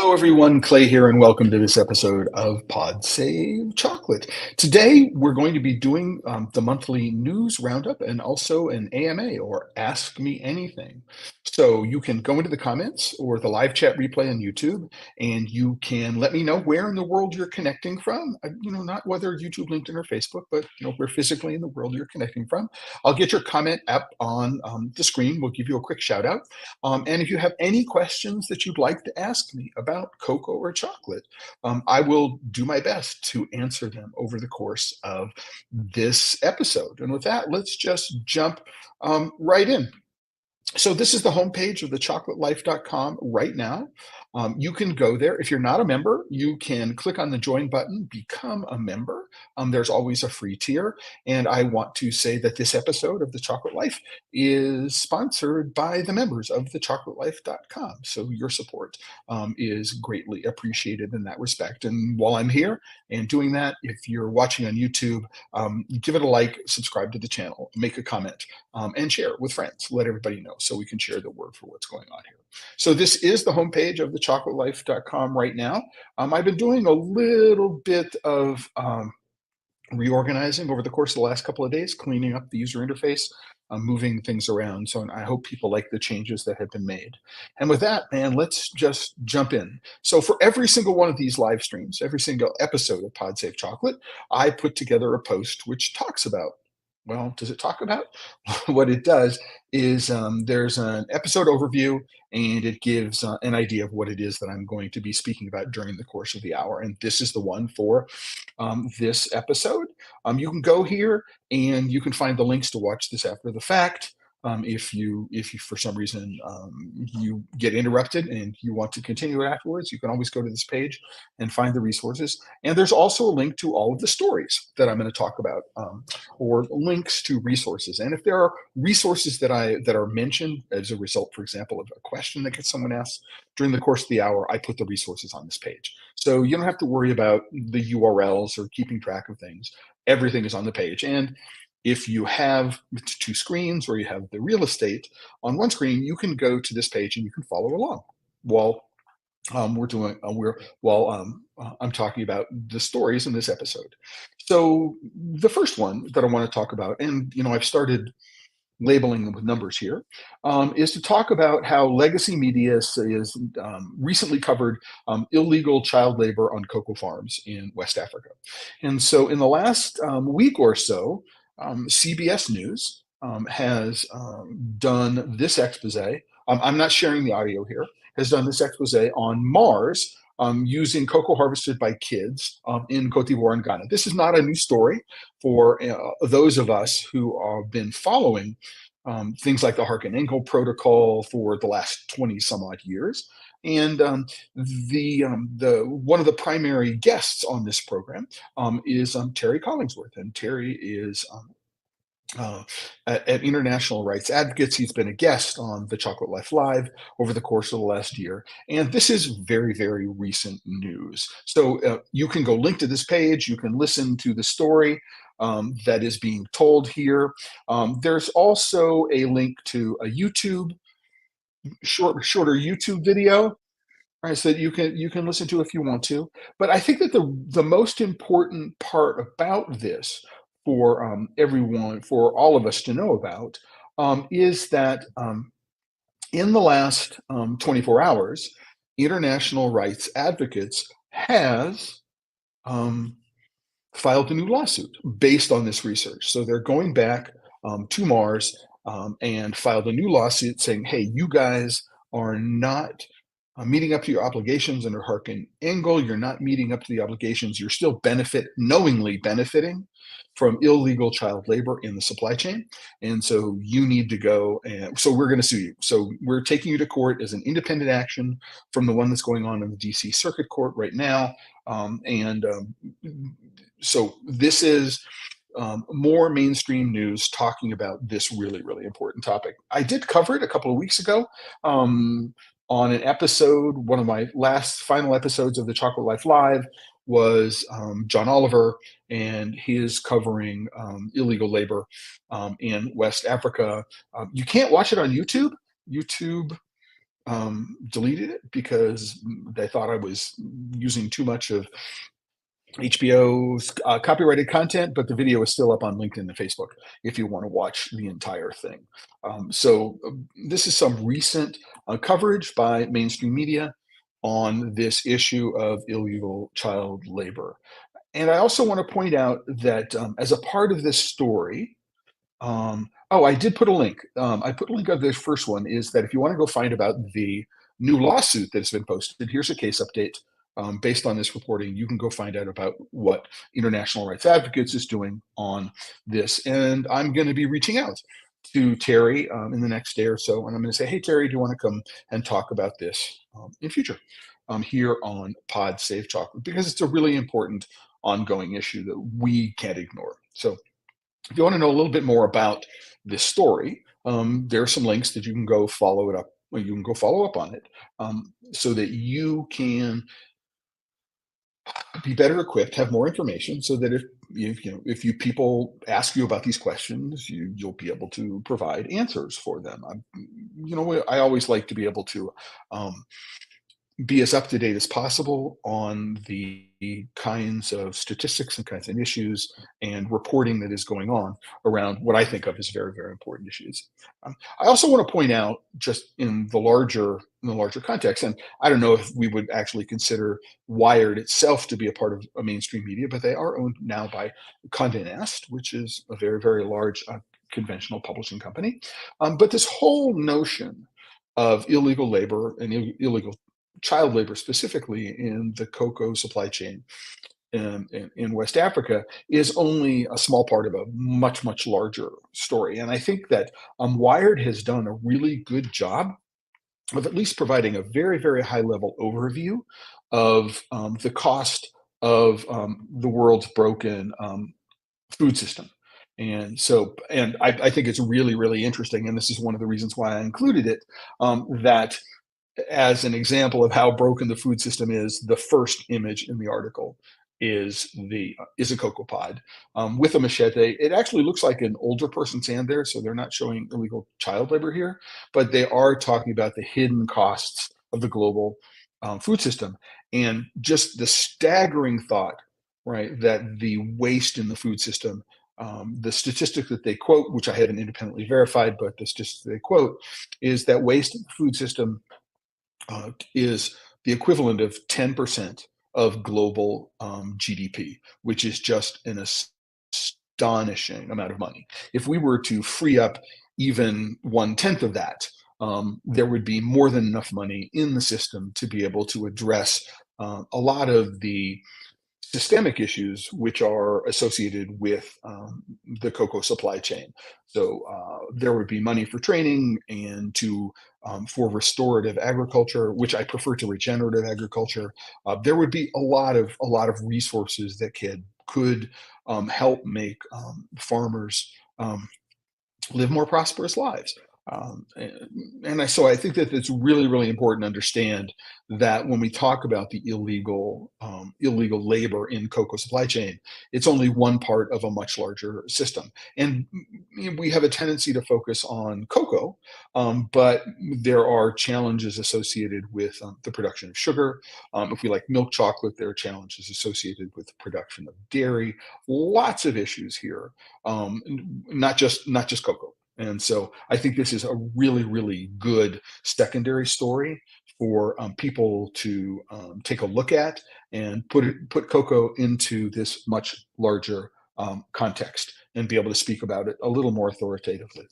Hello, everyone. Clay here, and welcome to this episode of Pod Save Chocolate. Today, we're going to be doing the monthly news roundup and also an AMA or Ask Me Anything. So you can go into the comments or the live chat replay on YouTube, and you can let me know where in the world you're connecting from. Not whether YouTube, LinkedIn, or Facebook, but where physically in the world you're connecting from. I'll get your comment up on the screen. We'll give you a quick shout out. And if you have any questions that you'd like to ask me about cocoa or chocolate, I will do my best to answer them over the course of this episode. And with that, let's just jump right in. So this is the homepage of thechocolatelife.com right now. You can go there. If you're not a member, you can click on the join button, become a member. There's always a free tier. And I want to say that this episode of The Chocolate Life is sponsored by the members of thechocolatelife.com. So your support is greatly appreciated in that respect. And while I'm here and doing that, if you're watching on YouTube, give it a like, subscribe to the channel, make a comment, and share it with friends. Let everybody know so we can share the word for what's going on here. So this is the homepage of thechocolatelife.com right now. I've been doing a little bit of reorganizing over the course of the last couple of days, cleaning up the user interface, moving things around. So I hope people like the changes that have been made. And with that, man, let's just jump in. So for every single one of these live streams, every single episode of Pod Save Chocolate, I put together a post which talks about, well, does it talk about? What it does is there's an episode overview, and it gives an idea of what it is that I'm going to be speaking about during the course of the hour. And this is the one for this episode. You can go here and you can find the links to watch this after the fact. If you for some reason you get interrupted and you want to continue it afterwards, you can always go to this page and find the resources. And there's also a link to all of the stories that I'm going to talk about, or links to resources. And if there are resources that are mentioned as a result, for example, of a question that gets someone asked during the course of the hour, I put the resources on this page. So you don't have to worry about the URLs or keeping track of things. Everything is on the page. And if you have two screens or you have the real estate on one screen, you can go to this page and you can follow along while I'm talking about the stories in this episode. So the first one that I want to talk about, and I've started labeling them with numbers here, is to talk about how legacy media is recently covered illegal child labor on cocoa farms in West Africa. And so in the last week or so, CBS News has done this expose. I'm not sharing the audio here. Has done this expose on Mars using cocoa harvested by kids in Cote d'Ivoire and Ghana. This is not a new story for those of us who have been following things like the Hark and Engel protocol for the last 20 some odd years. And the one of the primary guests on this program is Terry Collingsworth, and Terry is at International Rights Advocates. He's been a guest on the Chocolate Life Live over the course of the last year. And this is very, very recent news. So you can go link to this page. You can listen to the story that is being told here. There's also a link to a YouTube, shorter YouTube video, right, so that you can listen to if you want to. But I think that the most important part about this for everyone, for all of us to know about, is that in the last 24 hours, International Rights Advocates has filed a new lawsuit based on this research. So they're going back to Mars and filed a new lawsuit saying, hey, you guys are not meeting up to your obligations under Hark and Engel. You're not meeting up to the obligations. You're still knowingly benefiting from illegal child labor in the supply chain. And so you need to go, and so we're going to sue you. So we're taking you to court as an independent action from the one that's going on in the DC Circuit Court right now. So this is more mainstream news talking about this really, really important topic. I did cover it a couple of weeks ago on an episode. One of my final episodes of the Chocolate Life Live was John Oliver, and he is covering illegal labor in West Africa. You can't watch it on YouTube. YouTube deleted it because they thought I was using too much of HBO's copyrighted content, but the video is still up on LinkedIn and Facebook if you want to watch the entire thing. This is some recent coverage by mainstream media on this issue of illegal child labor. And I also want to point out that as a part of this story, oh, I did put a link. I put a link of this first one is that if you want to go find about the new lawsuit that's been posted, here's a case update. Based on this reporting, you can go find out about what International Rights Advocates is doing on this. And I'm going to be reaching out to Terry in the next day or so. And I'm going to say, hey, Terry, do you want to come and talk about this in future here on Pod Save Chocolate? Because it's a really important ongoing issue that we can't ignore. So if you want to know a little bit more about this story, there are some links that you can go follow it up. Well, you can go follow up on it so that you can be better equipped, have more information, so that if you people ask you about these questions, you'll be able to provide answers for them. I always like to be able to be as up to date as possible on the kinds of statistics and kinds of issues and reporting that is going on around what I think of as very, very important issues. I also want to point out, just in the larger context, and I don't know if we would actually consider Wired itself to be a part of a mainstream media, but they are owned now by Condé Nast, which is a very, very large conventional publishing company. But this whole notion of illegal labor and illegal child labor, specifically in the cocoa supply chain in West Africa, is only a small part of a much, much larger story. And I think that Wired has done a really good job of at least providing a very, very high level overview of the cost of the world's broken food system. And I think it's really, really interesting. And this is one of the reasons why I included it, that as an example of how broken the food system is, the first image in the article is a cocoa pod with a machete. It actually looks like an older person's hand there, so they're not showing illegal child labor here, but they are talking about the hidden costs of the global food system, and just the staggering thought, right, that the waste in the food system. The statistic that they quote, which I haven't independently verified, but the statistic they quote is that waste in the food system is the equivalent of 10% of global GDP, which is just an astonishing amount of money. If we were to free up even 1/10 of that, there would be more than enough money in the system to be able to address a lot of the systemic issues which are associated with the cocoa supply chain. So there would be money for training and for restorative agriculture, which I prefer to regenerative agriculture. There would be a lot of resources that could help make farmers live more prosperous lives. So I think that it's really, really important to understand that when we talk about the illegal labor in cocoa supply chain, it's only one part of a much larger system. And we have a tendency to focus on cocoa, but there are challenges associated with the production of sugar. If we like milk chocolate, there are challenges associated with the production of dairy. Lots of issues here, not just cocoa. And so I think this is a really, really good secondary story for people to take a look at and put cocoa into this much larger context and be able to speak about it a little more authoritatively.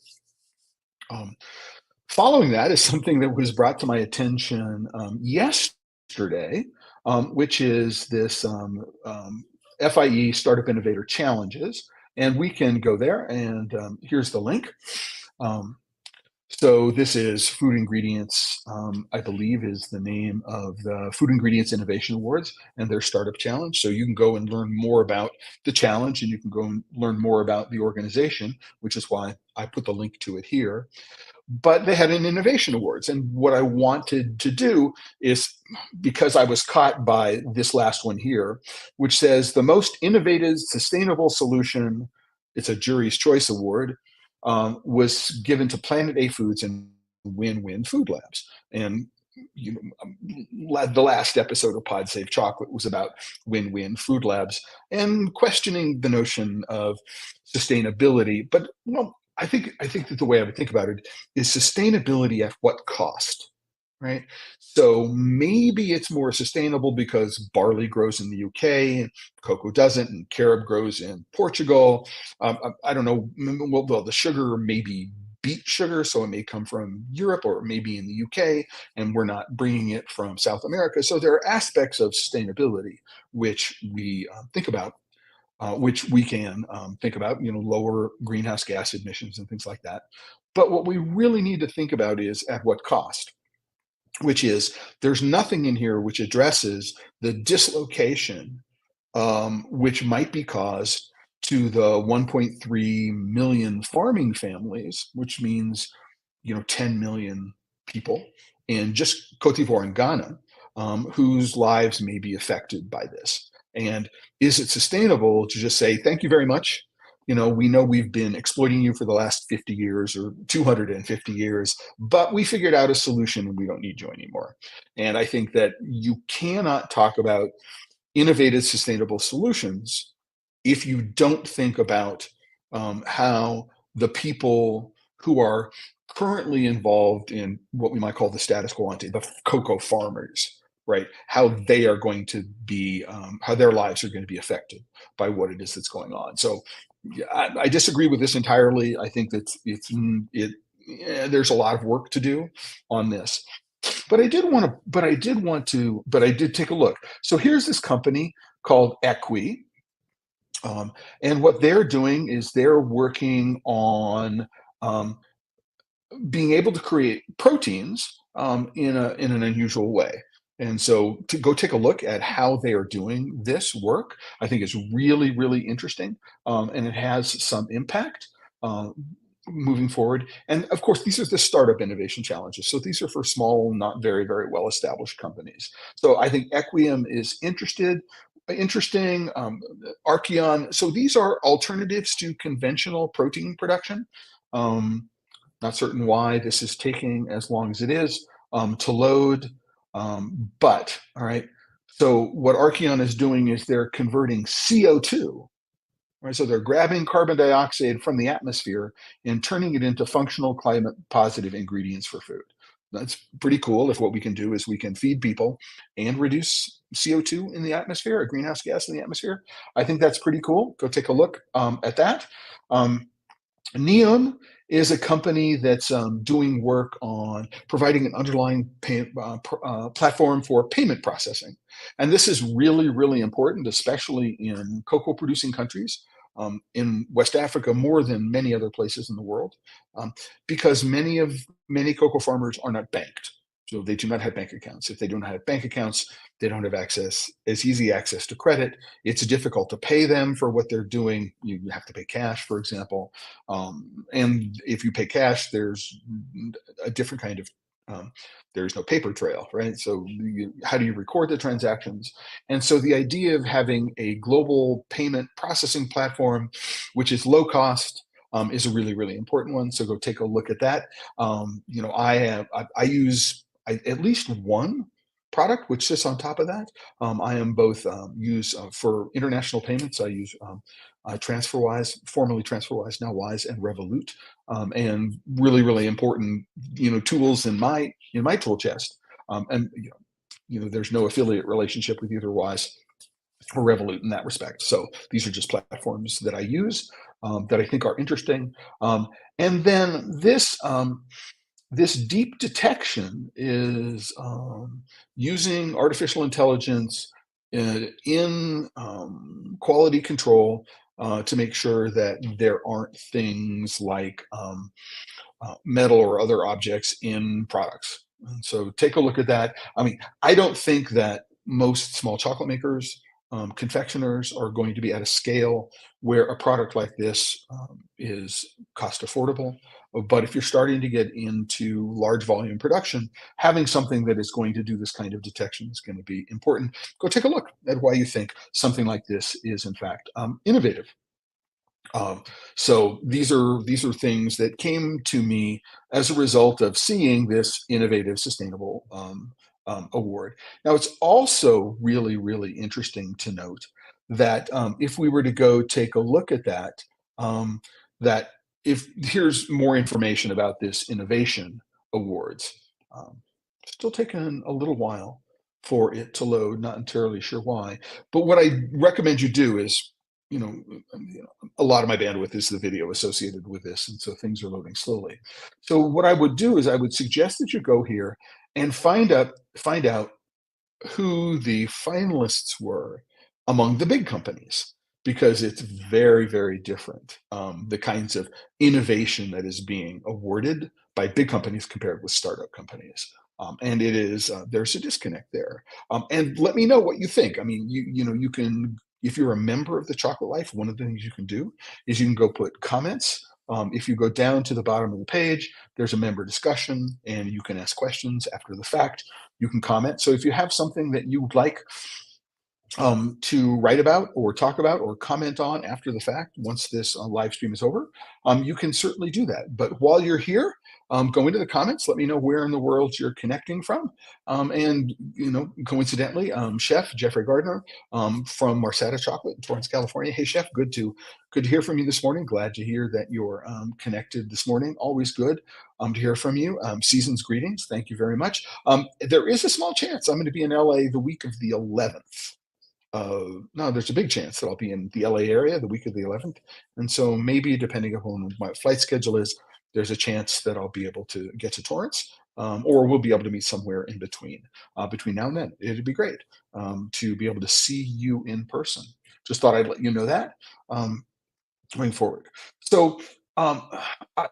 Following that is something that was brought to my attention yesterday, which is this FIE Startup Innovator Challenges. And we can go there, and here's the link. So this is Food Ingredients, I believe is the name of the Food Ingredients Innovation Awards and their Startup Challenge. So you can go and learn more about the challenge, and you can go and learn more about the organization, which is why I put the link to it here. But they had an innovation awards. And what I wanted to do is, because I was caught by this last one here, which says the most innovative, sustainable solution, it's a jury's choice award, was given to Planet A Foods and win-win food labs. And the last episode of Pod Save Chocolate was about win-win food labs and questioning the notion of sustainability. But I think that the way I would think about it is sustainability at what cost, right? So maybe it's more sustainable because barley grows in the UK and cocoa doesn't, and carob grows in Portugal. I don't know. Well, the sugar may be beet sugar, so it may come from Europe or maybe in the UK, and we're not bringing it from South America. So there are aspects of sustainability which we think about, which we can think about, lower greenhouse gas emissions and things like that. But what we really need to think about is at what cost, which is there's nothing in here which addresses the dislocation which might be caused to the 1.3 million farming families, which means 10 million people in just Cote d'Ivoire and Ghana, whose lives may be affected by this. And is it sustainable to just say, thank you very much? We know we've been exploiting you for the last 50 years or 250 years, but we figured out a solution and we don't need you anymore. And I think that you cannot talk about innovative, sustainable solutions if you don't think about how the people who are currently involved in what we might call the status quo ante, the cocoa farmers, right? How they are going to be, how their lives are going to be affected by what it is that's going on. So yeah, I disagree with this entirely. I think that there's a lot of work to do on this. But I did take a look. So here's this company called Equi, and what they're doing is they're working on um, being able to create proteins in an unusual way. And so to go take a look at how they are doing this work, I think is really, really interesting, and it has some impact. Uh, Moving forward. And of course, these are the startup innovation challenges. So these are for small, not very, very well established companies. So I think Equium is interesting. Archeon. So these are alternatives to conventional protein production. Not certain why this is taking as long as it is to load. But all right. So what Archeon is doing is they're converting CO2. Right, so they're grabbing carbon dioxide from the atmosphere and turning it into functional climate positive ingredients for food. That's pretty cool if what we can do is we can feed people and reduce CO2 in the atmosphere, or greenhouse gas in the atmosphere. I think that's pretty cool. Go take a look at that. Neon is a company that's doing work on providing an underlying platform for payment processing. And this is really, really important, especially in cocoa producing countries, in West Africa more than many other places in the world, because many cocoa farmers are not banked. So they do not have bank accounts. If they do not have bank accounts, they don't have easy access to credit. It's difficult to pay them for what they're doing. You have to pay cash, for example. And if you pay cash, there's a different kind of there's no paper trail, right? So how do you record the transactions? And so the idea of having a global payment processing platform, which is low cost, is a really, really important one. So go take a look at that. I use at least one product which sits on top of that. I am both use for international payments. I use TransferWise, formerly TransferWise, now Wise, and Revolut, and really, really important, tools in my tool chest. And there's no affiliate relationship with either Wise or Revolut in that respect. So these are just platforms that I use that I think are interesting. And then this deep detection is using artificial intelligence in quality control to make sure that there aren't things like metal or other objects in products. And so take a look at that. I mean, I don't think that most small chocolate makers, confectioners are going to be at a scale where a product like this is cost affordable. But if you're starting to get into large volume production, having something that is going to do this kind of detection is going to be important. Go take a look at why you think something like this is, in fact, innovative. Um, so these are things that came to me as a result of seeing this innovative sustainable award. Now it's also really really interesting to note that if we were to go take a look at that, um, that if here's more information about this innovation awards. Um, Still taking a little while for it to load. Not entirely sure why, but what I recommend you do is, you know, a lot of my bandwidth is the video associated with this, and so things are loading slowly. So what I would do is I would suggest that you go here and find out who the finalists were among the big companies, because it's very, very different. The kinds of innovation that is being awarded by big companies compared with startup companies. And it is there's a disconnect there. And let me know what you think. I mean, you can, if you're a member of the Chocolate Life, one of the things you can do is you can go put comments. If you go down to the bottom of the page, there's a member discussion, and you can ask questions after the fact. You can comment. So if you have something that you would like to write about or talk about or comment on after the fact, once this live stream is over, you can certainly do that. But while you're here, go into the comments. Let me know where in the world you're connecting from. And coincidentally, Chef Jeffrey Gardner from Marsata Chocolate in Torrance, California. Hey, Chef, good to hear from you this morning. Glad to hear that you're connected this morning. Always good to hear from you. Season's greetings. Thank you very much. There is a small chance I'm going to be in LA the week of the 11th. No, there's a big chance that I'll be in the LA area the week of the 11th. And so maybe depending upon what my flight schedule is, there's a chance that I'll be able to get to Torrance, or we'll be able to meet somewhere in between now and then. It'd be great to be able to see you in person. Just thought I'd let you know that. Um, Going forward. So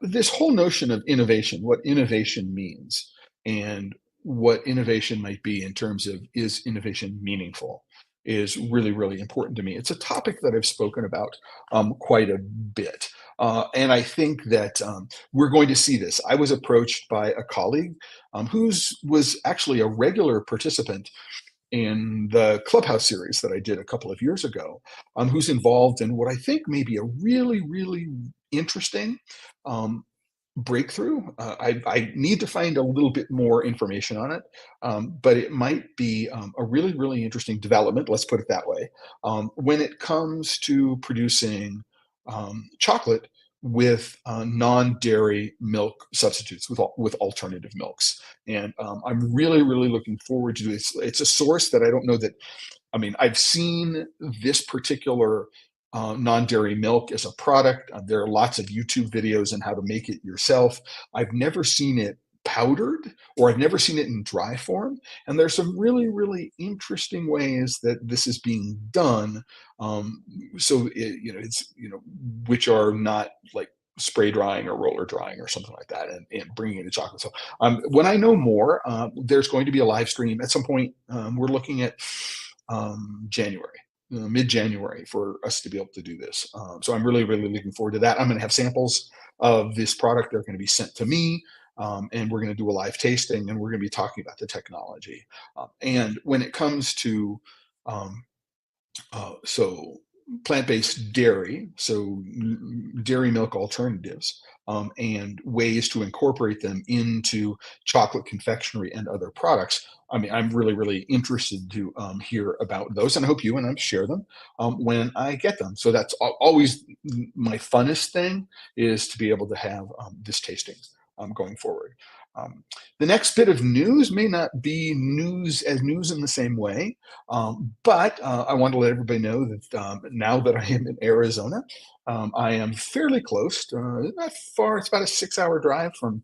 this whole notion of innovation, what innovation means, and what innovation might be in terms of is innovation meaningful, is really, really important to me. It's a topic that I've spoken about quite a bit. And I think that we're going to see this. I was approached by a colleague who was actually a regular participant in the Clubhouse series that I did a couple of years ago, who's involved in what I think may be a really, really interesting um, breakthrough. I need to find a little bit more information on it, but it might be a really, really interesting development, let's put it that way, when it comes to producing chocolate with non-dairy milk substitutes, with alternative milks. And I'm really, really looking forward to this. It's a source that I don't know that, I mean, I've seen this particular non-dairy milk as a product. There are lots of YouTube videos on how to make it yourself. I've never seen it powdered, or I've never seen it in dry form. And there's some really, really interesting ways that this is being done. So it's which are not like spray drying or roller drying or something like that, and bringing it to chocolate. So when I know more, there's going to be a live stream at some point. We're looking at January, mid-January, for us to be able to do this. So I'm really, really looking forward to that. I'm going to have samples of this product. They're going to be sent to me, and we're going to do a live tasting, and we're going to be talking about the technology. And when it comes to so plant-based dairy, so dairy milk alternatives, and ways to incorporate them into chocolate confectionery and other products. I mean, I'm really, really interested to hear about those, and I hope you and I share them when I get them. So that's always my funnest thing, is to be able to have this tasting going forward. Um, the next bit of news may not be news in the same way, but I want to let everybody know that now that I am in Arizona, I am fairly close, not far. It's about a 6-hour drive from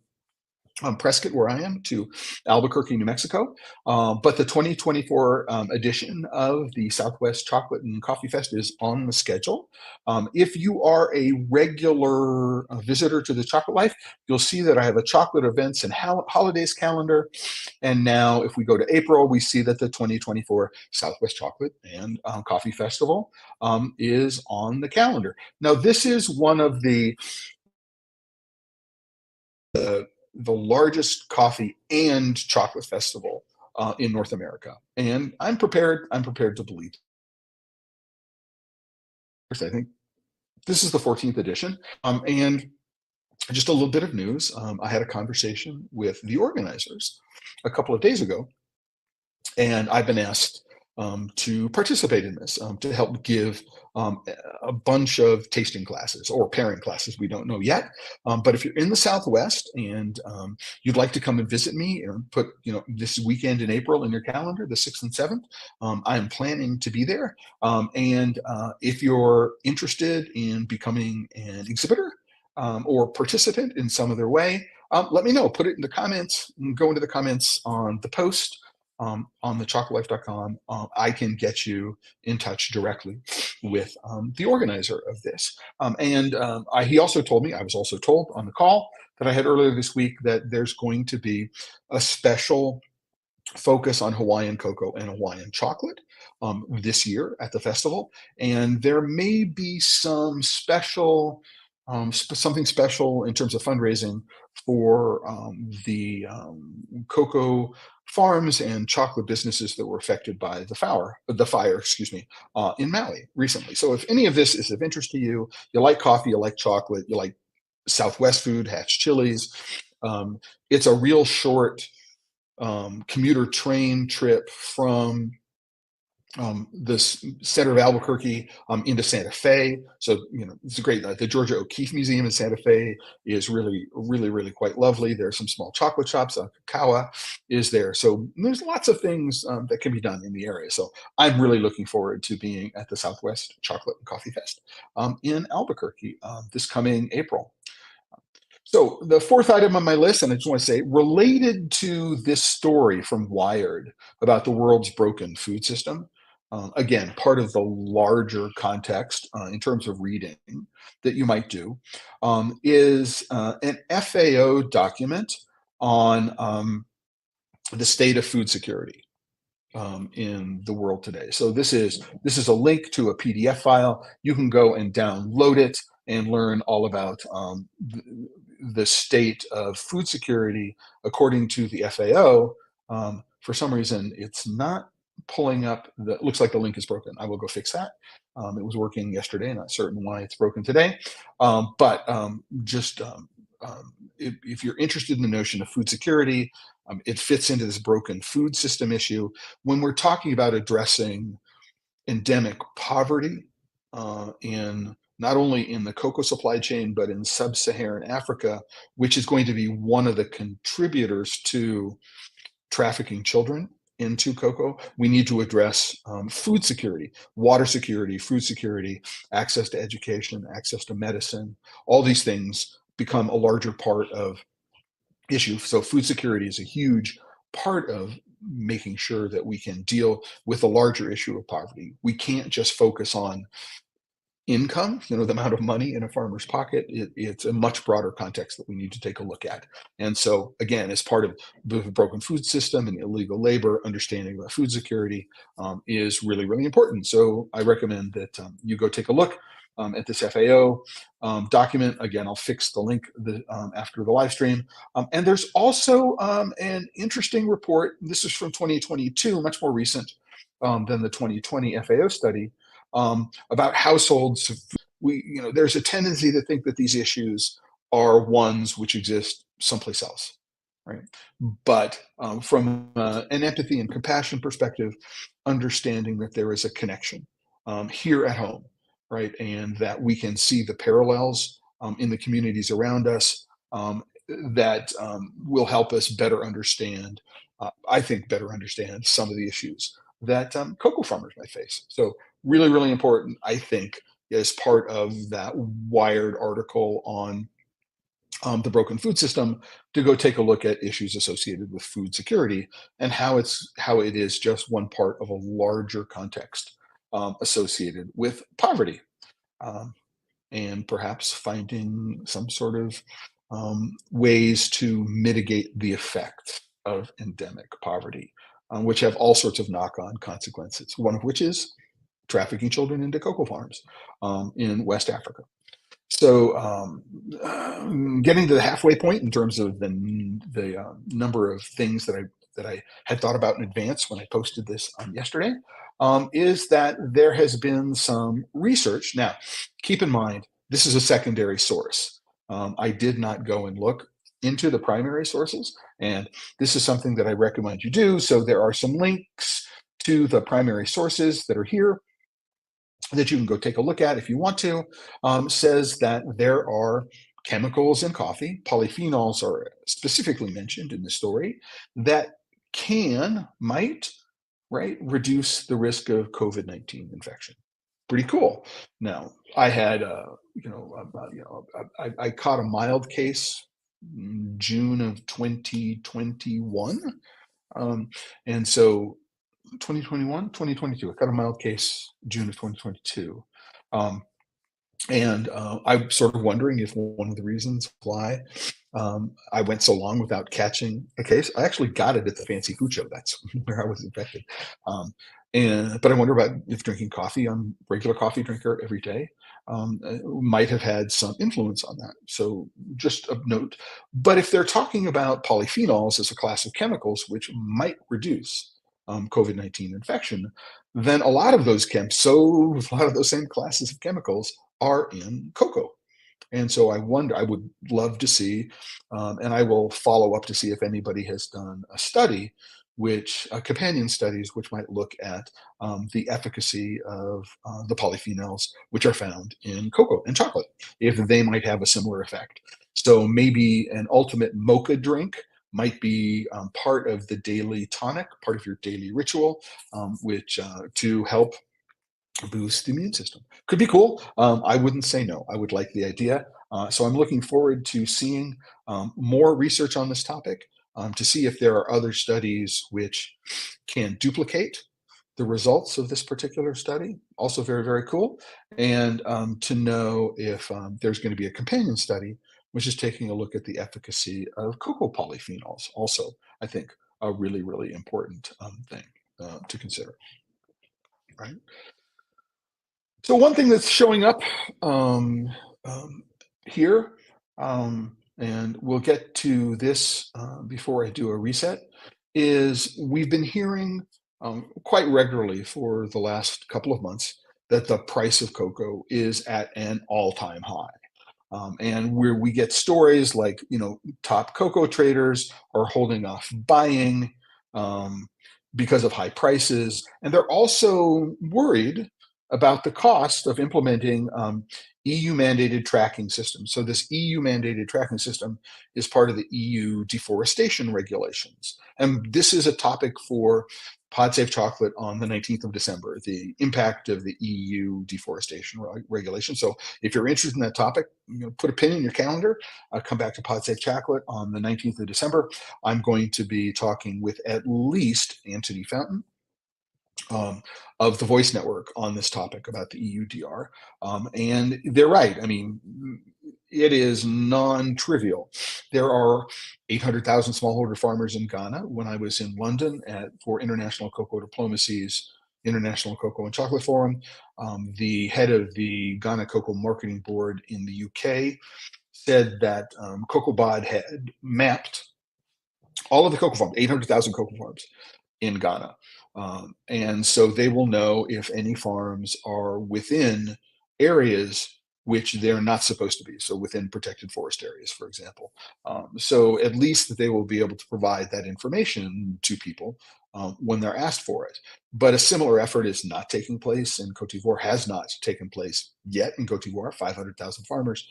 Prescott, where I am, to Albuquerque, New Mexico. But the 2024 edition of the Southwest Chocolate and Coffee Fest is on the schedule. If you are a regular visitor to the Chocolate Life, you'll see that I have a chocolate events and holidays calendar. And now if we go to April, we see that the 2024 Southwest Chocolate and Coffee Festival is on the calendar. Now, this is one of the largest coffee and chocolate festival in North America, and I'm prepared. I'm prepared to believe. I think this is the 14th edition. And just a little bit of news. I had a conversation with the organizers a couple of days ago, and I've been asked to participate in this, to help give um, a bunch of tasting classes or pairing classes. We don't know yet, but if you're in the Southwest and you'd like to come and visit me and put this weekend in April in your calendar, the 6th and 7th, I'm planning to be there. And if you're interested in becoming an exhibitor or participant in some other way, let me know. Put it in the comments. Go into the comments on the post on the chocolatelife.com. I can get you in touch directly with the organizer of this. He also told me, I was also told on the call that I had earlier this week, that there's going to be a special focus on Hawaiian cocoa and Hawaiian chocolate this year at the festival. And there may be some special, something special in terms of fundraising for the cocoa farms and chocolate businesses that were affected by the fire, excuse me, in Maui recently. So if any of this is of interest to you, you like coffee, you like chocolate, you like Southwest food, Hatch chilies, it's a real short commuter train trip from the center of Albuquerque into Santa Fe. So, it's a great, the Georgia O'Keeffe Museum in Santa Fe is really, really, really quite lovely. There's some small chocolate shops. Kakawa is there. So there's lots of things that can be done in the area. So I'm really looking forward to being at the Southwest Chocolate and Coffee Fest in Albuquerque this coming April. So the fourth item on my list, and I just want to say, related to this story from Wired about the world's broken food system, again, part of the larger context in terms of reading that you might do, is an FAO document on the state of food security in the world today. So this is a link to a PDF file. You can go and download it and learn all about the state of food security according to the FAO. For some reason, it's not pulling up. Looks like the link is broken. I will go fix that. It was working yesterday, not certain why it's broken today. If you're interested in the notion of food security, it fits into this broken food system issue. When we're talking about addressing endemic poverty in not only in the cocoa supply chain, but in sub-Saharan Africa, which is going to be one of the contributors to trafficking children into cocoa, we need to address food security, water security, food security, access to education, access to medicine. All these things become a larger part of issue. So food security is a huge part of making sure that we can deal with the larger issue of poverty. We can't just focus on income, the amount of money in a farmer's pocket. It's a much broader context that we need to take a look at. And so, again, as part of the broken food system and illegal labor, understanding about food security is really, really important. So I recommend that you go take a look at this FAO document. Again, I'll fix the link after the live stream. And there's also an interesting report. This is from 2022, much more recent than the 2020 FAO study, about households. There's a tendency to think that these issues are ones which exist someplace else, right? But from an empathy and compassion perspective, understanding that there is a connection here at home, right? And that we can see the parallels in the communities around us that will help us better understand, I think, better understand some of the issues that cocoa farmers might face. So really, really important, I think, as part of that Wired article on the broken food system, to go take a look at issues associated with food security and how it is just one part of a larger context associated with poverty, and perhaps finding some sort of ways to mitigate the effects of endemic poverty, which have all sorts of knock-on consequences. One of which is trafficking children into cocoa farms in West Africa. So getting to the halfway point in terms of the number of things that I had thought about in advance when I posted this yesterday, is that there has been some research. Now, keep in mind, this is a secondary source. I did not go and look into the primary sources, and this is something that I recommend you do. So there are some links to the primary sources that are here that you can go take a look at if you want to. Says that there are chemicals in coffee, polyphenols are specifically mentioned in the story, that might, right, reduce the risk of COVID-19 infection. Pretty cool. Now, I had, I caught a mild case in June of 2021. Um, and so 2021, 2022. I got a mild case June of 2022. Um, and I'm sort of wondering if one of the reasons why I went so long without catching a case, I actually got it at the fancy food show. That's where I was infected. But I wonder about if drinking coffee, I'm a regular coffee drinker every day, might have had some influence on that. So just a note. But if they're talking about polyphenols as a class of chemicals, which might reduce COVID-19 infection, then a lot of those a lot of those same classes of chemicals are in cocoa. And so I wonder, I would love to see, and I will follow up to see if anybody has done a study, companion studies, which might look at the efficacy of the polyphenols which are found in cocoa and chocolate, if they might have a similar effect. So maybe an ultimate mocha drink might be part of the daily tonic, part of your daily ritual, which to help boost the immune system. Could be cool. I wouldn't say no. I would like the idea. So I'm looking forward to seeing more research on this topic to see if there are other studies which can duplicate the results of this particular study. Also very, very cool. And to know if there's going to be a companion study, which is taking a look at the efficacy of cocoa polyphenols. Also, I think a really, really important thing to consider, right? So one thing that's showing up um, here, and we'll get to this before I do a reset, is we've been hearing quite regularly for the last couple of months that the price of cocoa is at an all-time high. And where we get stories like, top cocoa traders are holding off buying um, because of high prices. And they're also worried about the cost of implementing EU mandated tracking systems. So this EU mandated tracking system is part of the EU deforestation regulations. And this is a topic for Pod Safe Chocolate on the 19th of December, the impact of the EU deforestation regulation. So if you're interested in that topic, put a pin in your calendar. Come back to Pod Safe Chocolate on the 19th of December. I'm going to be talking with at least Anthony Fountain of the Voice Network on this topic about the EUDR. And they're right. I mean, it is non-trivial. There are 800,000 smallholder farmers in Ghana. When I was in London for International Cocoa Diplomacy's International Cocoa and Chocolate Forum, the head of the Ghana Cocoa Marketing Board in the UK said that CocoaBod had mapped all of the cocoa farms, 800,000 cocoa farms in Ghana. And so they will know if any farms are within areas which they're not supposed to be. So within protected forest areas, for example. So at least that they will be able to provide that information to people when they're asked for it. But a similar effort is not taking place in Cote d'Ivoire, has not taken place yet in Cote d'Ivoire, 500,000 farmers,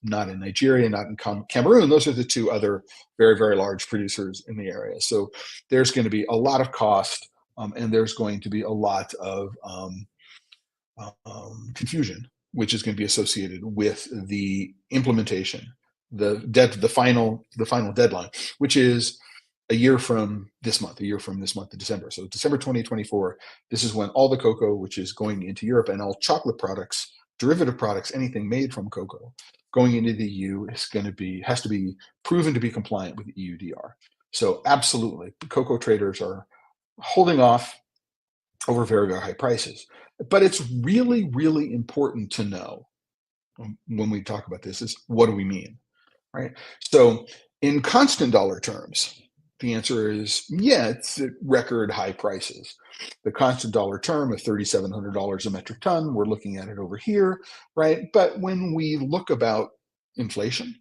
not in Nigeria, not in Cameroon. Those are the two other very, very large producers in the area. So there's going to be a lot of cost and there's going to be a lot of confusion, which is going to be associated with the implementation, the final deadline, which is a year from this month, of December. So December 2024, this is when all the cocoa, which is going into Europe, and all chocolate products, derivative products, anything made from cocoa, going into the EU has to be proven to be compliant with the EUDR. So absolutely, cocoa traders are holding off over very, very high prices. But it's really, really important to know when we talk about this is what do we mean, right? So in constant dollar terms, The answer is, yeah, it's at record high prices. The constant dollar term of $3,700 a metric ton, we're looking at it over here, right? But when we look about inflation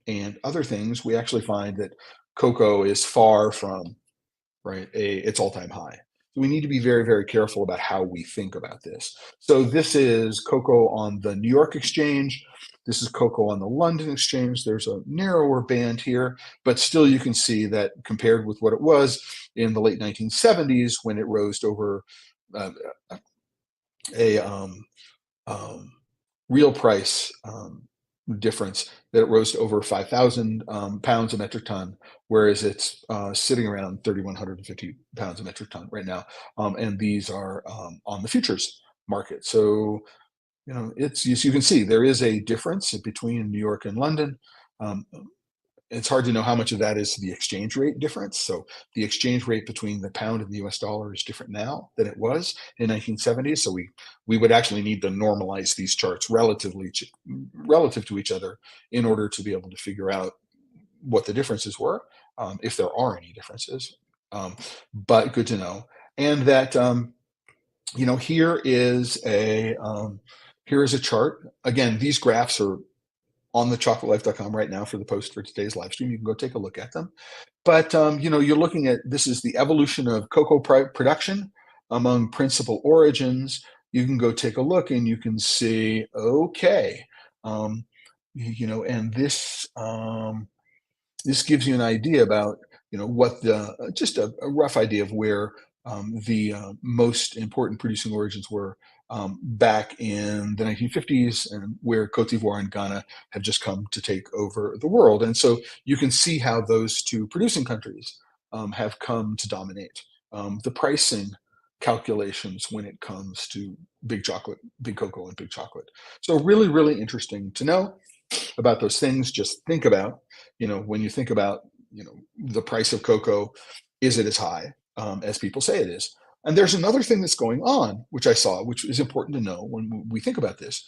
and other things, we actually find that cocoa is far from, right, its all-time high. So we need to be very, very careful about how we think about this. So this is cocoa on the New York exchange. This is cocoa on the London exchange. There's a narrower band here, but still you can see that compared with what it was in the late 1970s when it rose to over uh, a real price difference, that it rose to over 5,000 pounds a metric ton, whereas it's sitting around 3,150 pounds a metric ton right now. And these are on the futures market. So, it's, as you can see, there is a difference between New York and London. Um, it's hard to know how much of that is the exchange rate difference. So the exchange rate between the pound and the US dollar is different now than it was in 1970. So we would actually need to normalize these charts relative to each other in order to be able to figure out what the differences were, if there are any differences. But good to know. And that here is a chart. Again, these graphs are on the chocolatelife.com right now for the post for today's live stream. You can go take a look at them. But you're looking at, this is the evolution of cocoa production among principal origins. You can go take a look and you can see, okay, and this gives you an idea about what the just a rough idea of where the most important producing origins were back in the 1950s, and where Cote d'Ivoire and Ghana have just come to take over the world. And so you can see how those two producing countries have come to dominate the pricing calculations when it comes to big chocolate, big cocoa, and big chocolate. So really, really interesting to know about those things. Just think about, when you think about, the price of cocoa, is it as high as people say it is? And there's another thing that's going on, which I saw, which is important to know when we think about this,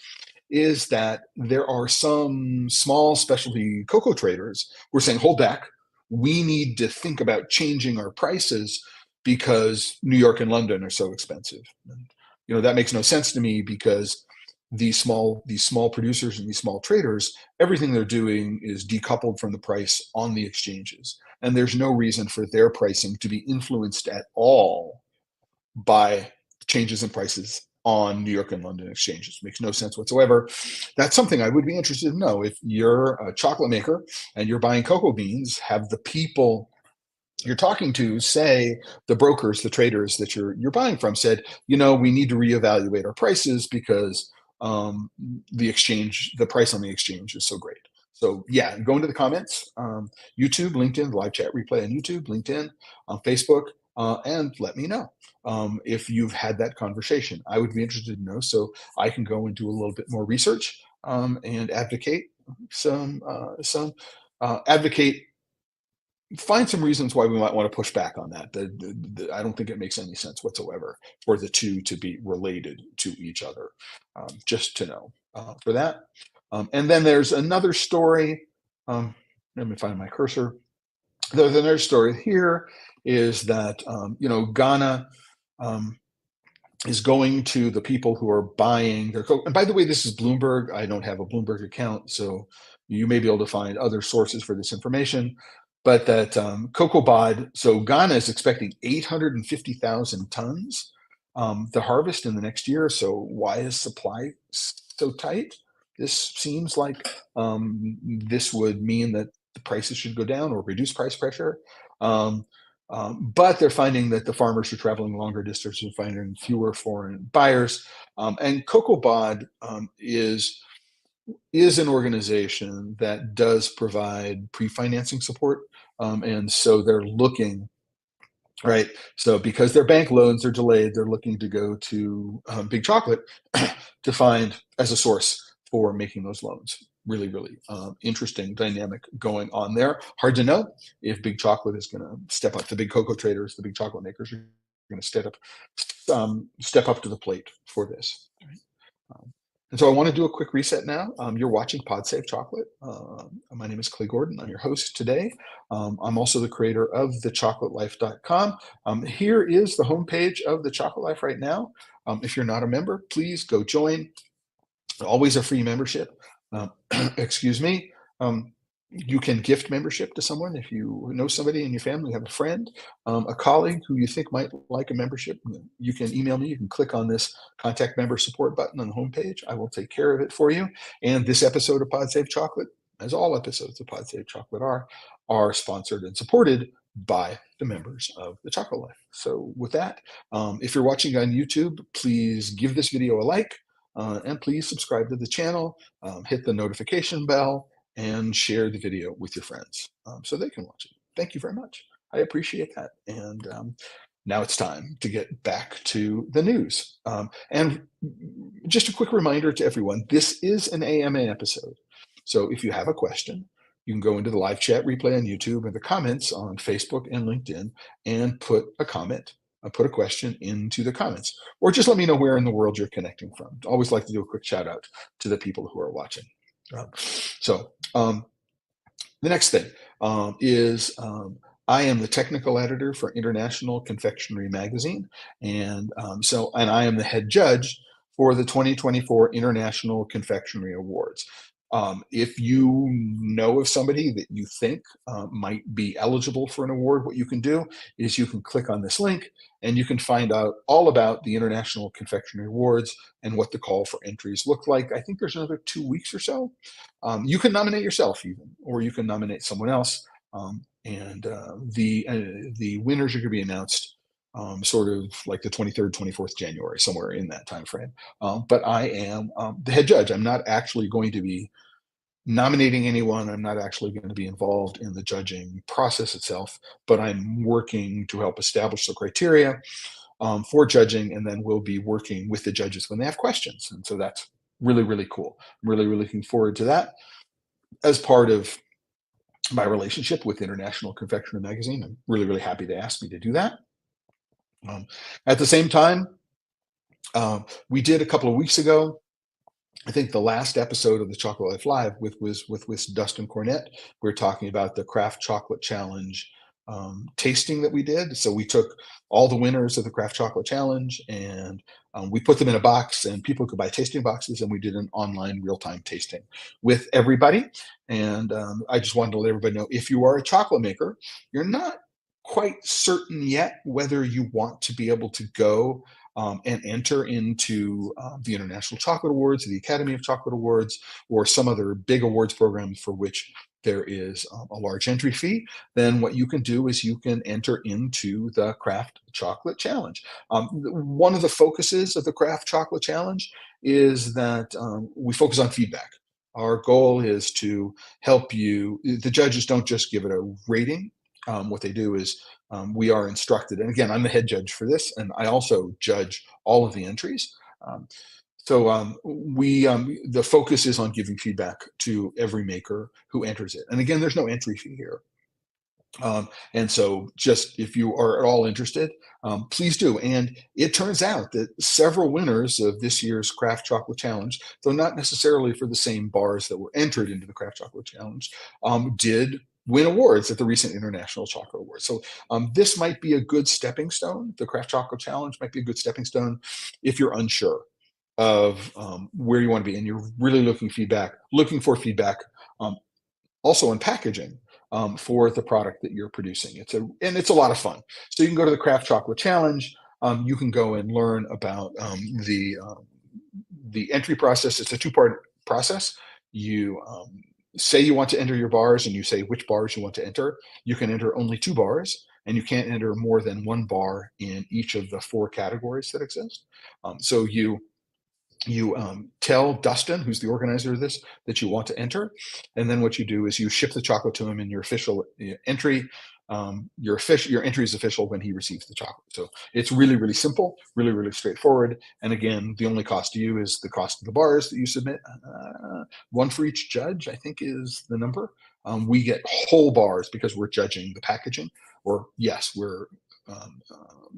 is that there are some small specialty cocoa traders who are saying, hold back. We need to think about changing our prices because New York and London are so expensive. And, that makes no sense to me, because these small producers and these small traders, everything they're doing is decoupled from the price on the exchanges. And there's no reason for their pricing to be influenced at all by changes in prices on New York and London exchanges. Makes no sense whatsoever. That's something I would be interested to know. If you're a chocolate maker and you're buying cocoa beans, have the people you're talking to, say, the brokers, the traders that you're buying from, said, we need to reevaluate our prices because the price on the exchange is so great. So yeah, go into the comments, YouTube, LinkedIn, live chat replay on YouTube, LinkedIn, on Facebook, and let me know if you've had that conversation. I would be interested to know, so I can go and do a little bit more research and advocate advocate find some reasons why we might want to push back on that. I don't think it makes any sense whatsoever for the two to be related to each other. Just to know for that. And then there's another story. Let me find my cursor. There's another story here, is that Ghana is going to the people who are buying their cocoa. And by the way, this is Bloomberg. I don't have a Bloomberg account, so you may be able to find other sources for this information. But that cocoa bod, so Ghana is expecting 850,000 tons to harvest in the next year. So why is supply so tight? This seems like this would mean that the prices should go down or reduce price pressure. But they're finding that the farmers are traveling longer distances, finding fewer foreign buyers. And Cocoa Bod is an organization that does provide pre-financing support. And so they're looking, right? So because their bank loans are delayed, they're looking to go to Big Chocolate to find as a source for making those loans. Really, really interesting dynamic going on there. Hard to know if Big Chocolate is going to step up. The big cocoa traders, the big chocolate makers are going to step up to the plate for this. Right? And so I want to do a quick reset now. You're watching Pod Save Chocolate. My name is Clay Gordon. I'm your host today. I'm also the creator of thechocolatelife.com. Here is the homepage of The Chocolate Life right now. If you're not a member, please go join. Always a free membership. Excuse me. You can gift membership to someone if you know somebody in your family, have a friend, a colleague who you think might like a membership. You can email me. You can click on this contact member support button on the homepage. I will take care of it for you. And this episode of Pod Save Chocolate, as all episodes of Pod Save Chocolate are sponsored and supported by the members of the Chocolate Life. So with that, if you're watching on YouTube, please give this video a like, and please subscribe to the channel, hit the notification bell, and share the video with your friends so they can watch it. Thank you very much. I appreciate that. And now it's time to get back to the news. And just a quick reminder to everyone, this is an AMA episode. So if you have a question, you can go into the live chat replay on YouTube and the comments on Facebook and LinkedIn and put a comment, put a question into the comments, or just let me know where in the world you're connecting from. I always like to do a quick shout out to the people who are watching. The next thing is I am the technical editor for International Confectionery Magazine, and I am the head judge for the 2024 International Confectionery Awards. If you know of somebody that you think might be eligible for an award, what you can do is you can click on this link and you can find out all about the International Confectionery Awards and what the call for entries look like. I think there's another 2 weeks or so. You can nominate yourself even, or you can nominate someone else. The winners are going to be announced sort of like the 23rd, 24th January, somewhere in that time frame. But I am the head judge. I'm not actually going to be nominating anyone. I'm not actually going to be involved in the judging process itself, but I'm working to help establish the criteria for judging, and then we'll be working with the judges when they have questions. And so that's really, really cool. I'm really, really looking forward to that as part of my relationship with International Confectionery Magazine. I'm really, really happy they asked me to do that. At the same time, we did a couple of weeks ago, I think the last episode of the Chocolate Life Live with Dustin Cornett. We were talking about the Craft Chocolate Challenge tasting that we did. So we took all the winners of the Craft Chocolate Challenge and we put them in a box, and people could buy tasting boxes, and we did an online real-time tasting with everybody. And I just wanted to let everybody know, if you are a chocolate maker, you're not quite certain yet whether you want to be able to go and enter into the International Chocolate Awards, the Academy of Chocolate Awards, or some other big awards program for which there is a large entry fee, then what you can do is you can enter into the Craft Chocolate Challenge. One of the focuses of the Craft Chocolate Challenge is that we focus on feedback. Our goal is to help you. The judges don't just give it a rating. What they do is we are instructed, and again, I'm the head judge for this, and I also judge all of the entries. The focus is on giving feedback to every maker who enters it. And again, there's no entry fee here. And so just if you are at all interested, please do. And it turns out that several winners of this year's Craft Chocolate Challenge, though not necessarily for the same bars that were entered into the Craft Chocolate Challenge, did win awards at the recent International Chocolate Awards. So this might be a good stepping stone. The Craft Chocolate Challenge might be a good stepping stone if you're unsure of where you want to be and you're really looking for feedback also on packaging for the product that you're producing. It's a lot of fun. So you can go to the Craft Chocolate Challenge. You can go and learn about the entry process. It's a two-part process. You say you want to enter your bars, and you say which bars you want to enter. You can enter only 2 bars, and you can't enter more than 1 bar in each of the 4 categories that exist. So you tell Dustin, who's the organizer of this, that you want to enter, and then what you do is you ship the chocolate to him in your official entry. Your entry is official when he receives the chocolate. So it's really, really simple, really, really straightforward. And again, the only cost to you is the cost of the bars that you submit. 1 for each judge, I think, is the number. We get whole bars because we're judging the packaging, or yes, we're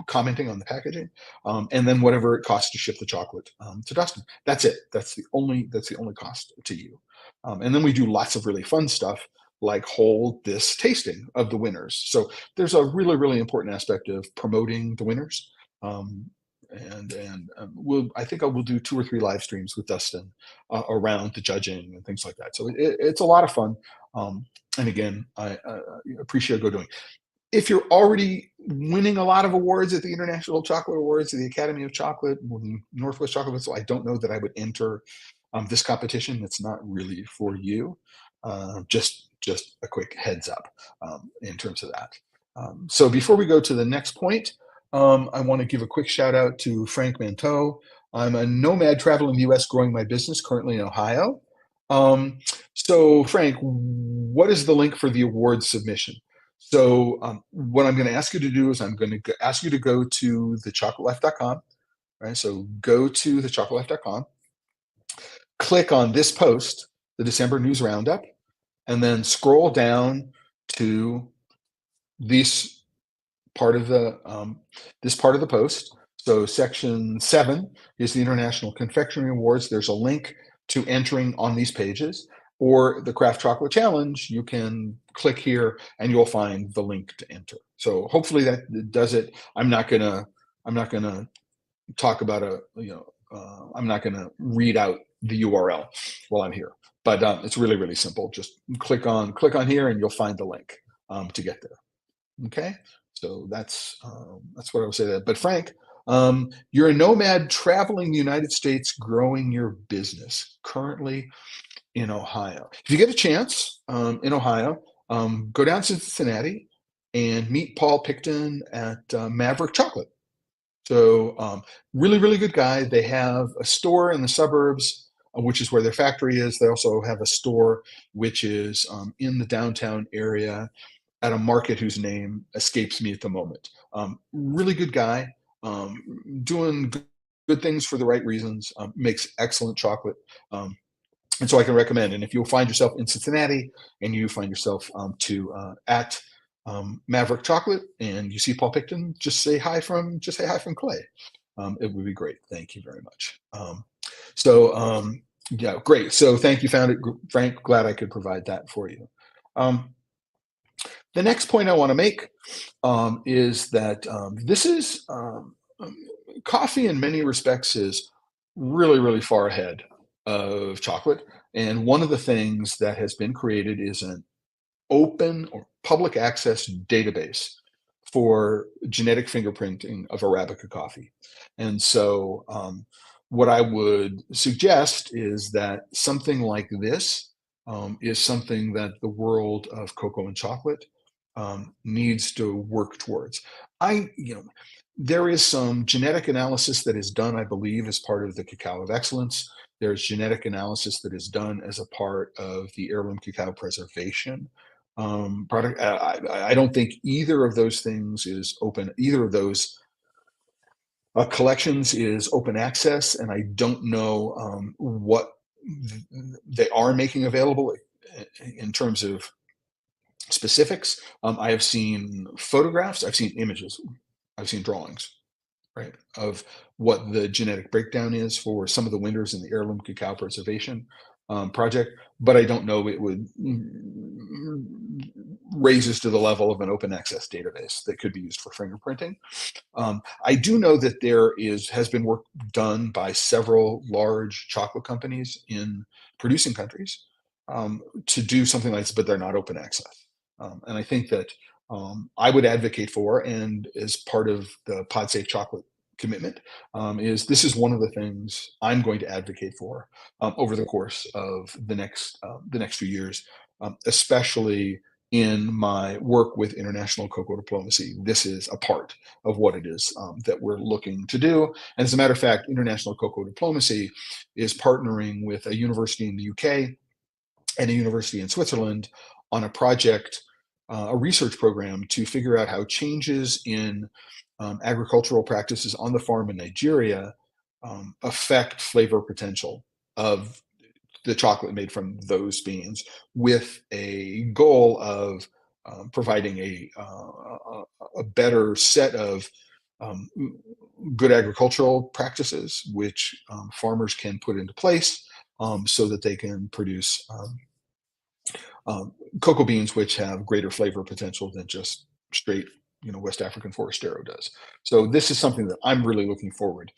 commenting on the packaging, and then whatever it costs to ship the chocolate to Dustin. That's it. That's the only cost to you. And then we do lots of really fun stuff like hold this tasting of the winners. So there's a really, really important aspect of promoting the winners. Um, I think I will do 2 or 3 live streams with Dustin around the judging and things like that. So it's a lot of fun. And again, I appreciate go doing. If you're already winning a lot of awards at the International Chocolate Awards, or the Academy of Chocolate, or the Northwest Chocolate Festival, I don't know that I would enter this competition. It's not really for you. Just a quick heads up in terms of that. So before we go to the next point, I want to give a quick shout out to Frank Manteau. I'm a nomad traveling the U.S. growing my business currently in Ohio. So Frank, what is the link for the award submission? So what I'm going to ask you to do is I'm going to ask you to go to thechocolatelife.com, right? So go to thechocolatelife.com, click on this post, the December News Roundup, and then scroll down to this part of the post. So section 7 is the International Confectionery Awards. There's a link to entering on these pages, or the Craft Chocolate Challenge. You can click here and you'll find the link to enter. So hopefully that does it. I'm not gonna talk about I'm not gonna read out the URL while I'm here, but it's really, really simple. Just click on here and you'll find the link to get there. Okay, so that's what I would say that. But Frank, you're a nomad traveling the United States, growing your business currently in Ohio. If you get a chance in Ohio, go down to Cincinnati and meet Paul Picton at Maverick Chocolate. So really, really good guy. They have a store in the suburbs, which is where their factory is. They also have a store which is in the downtown area at a market whose name escapes me at the moment. Really good guy, doing good things for the right reasons, makes excellent chocolate. And so I can recommend. And if you'll find yourself in Cincinnati and you find yourself at Maverick Chocolate and you see Paul Picton, just say hi from Clay. It would be great. Thank you very much. Yeah, great. So thank you, found it, Frank. Glad I could provide that for you. The next point I want to make is that this is coffee in many respects is really, really far ahead of chocolate. And one of the things that has been created is an open or public access database for genetic fingerprinting of Arabica coffee. And so what I would suggest is that something like this is something that the world of cocoa and chocolate needs to work towards. There is some genetic analysis that is done, I believe, as part of the Cacao of Excellence. There's genetic analysis that is done as a part of the heirloom cacao preservation product. I don't think either of those things is open. Either of those collections is open access, and I don't know what they are making available in terms of specifics. I have seen photographs, I've seen images, I've seen drawings, right, of what the genetic breakdown is for some of the winners in the heirloom cacao preservation project, but I don't know it would raises to the level of an open access database that could be used for fingerprinting. I do know that there has been work done by several large chocolate companies in producing countries to do something like this, but they're not open access. And I think that I would advocate for, and as part of the Pod Safe Chocolate commitment, this is one of the things I'm going to advocate for over the course of the next few years, especially in my work with international cocoa diplomacy. This is a part of what it is that we're looking to do. And as a matter of fact, international cocoa diplomacy is partnering with a university in the UK and a university in Switzerland on a project, a research program to figure out how changes in agricultural practices on the farm in Nigeria affect flavor potential of the chocolate made from those beans, with a goal of providing a better set of um, good agricultural practices, which farmers can put into place so that they can produce um, cocoa beans, which have greater flavor potential than just straight, West African forastero does. So this is something that I'm really looking forward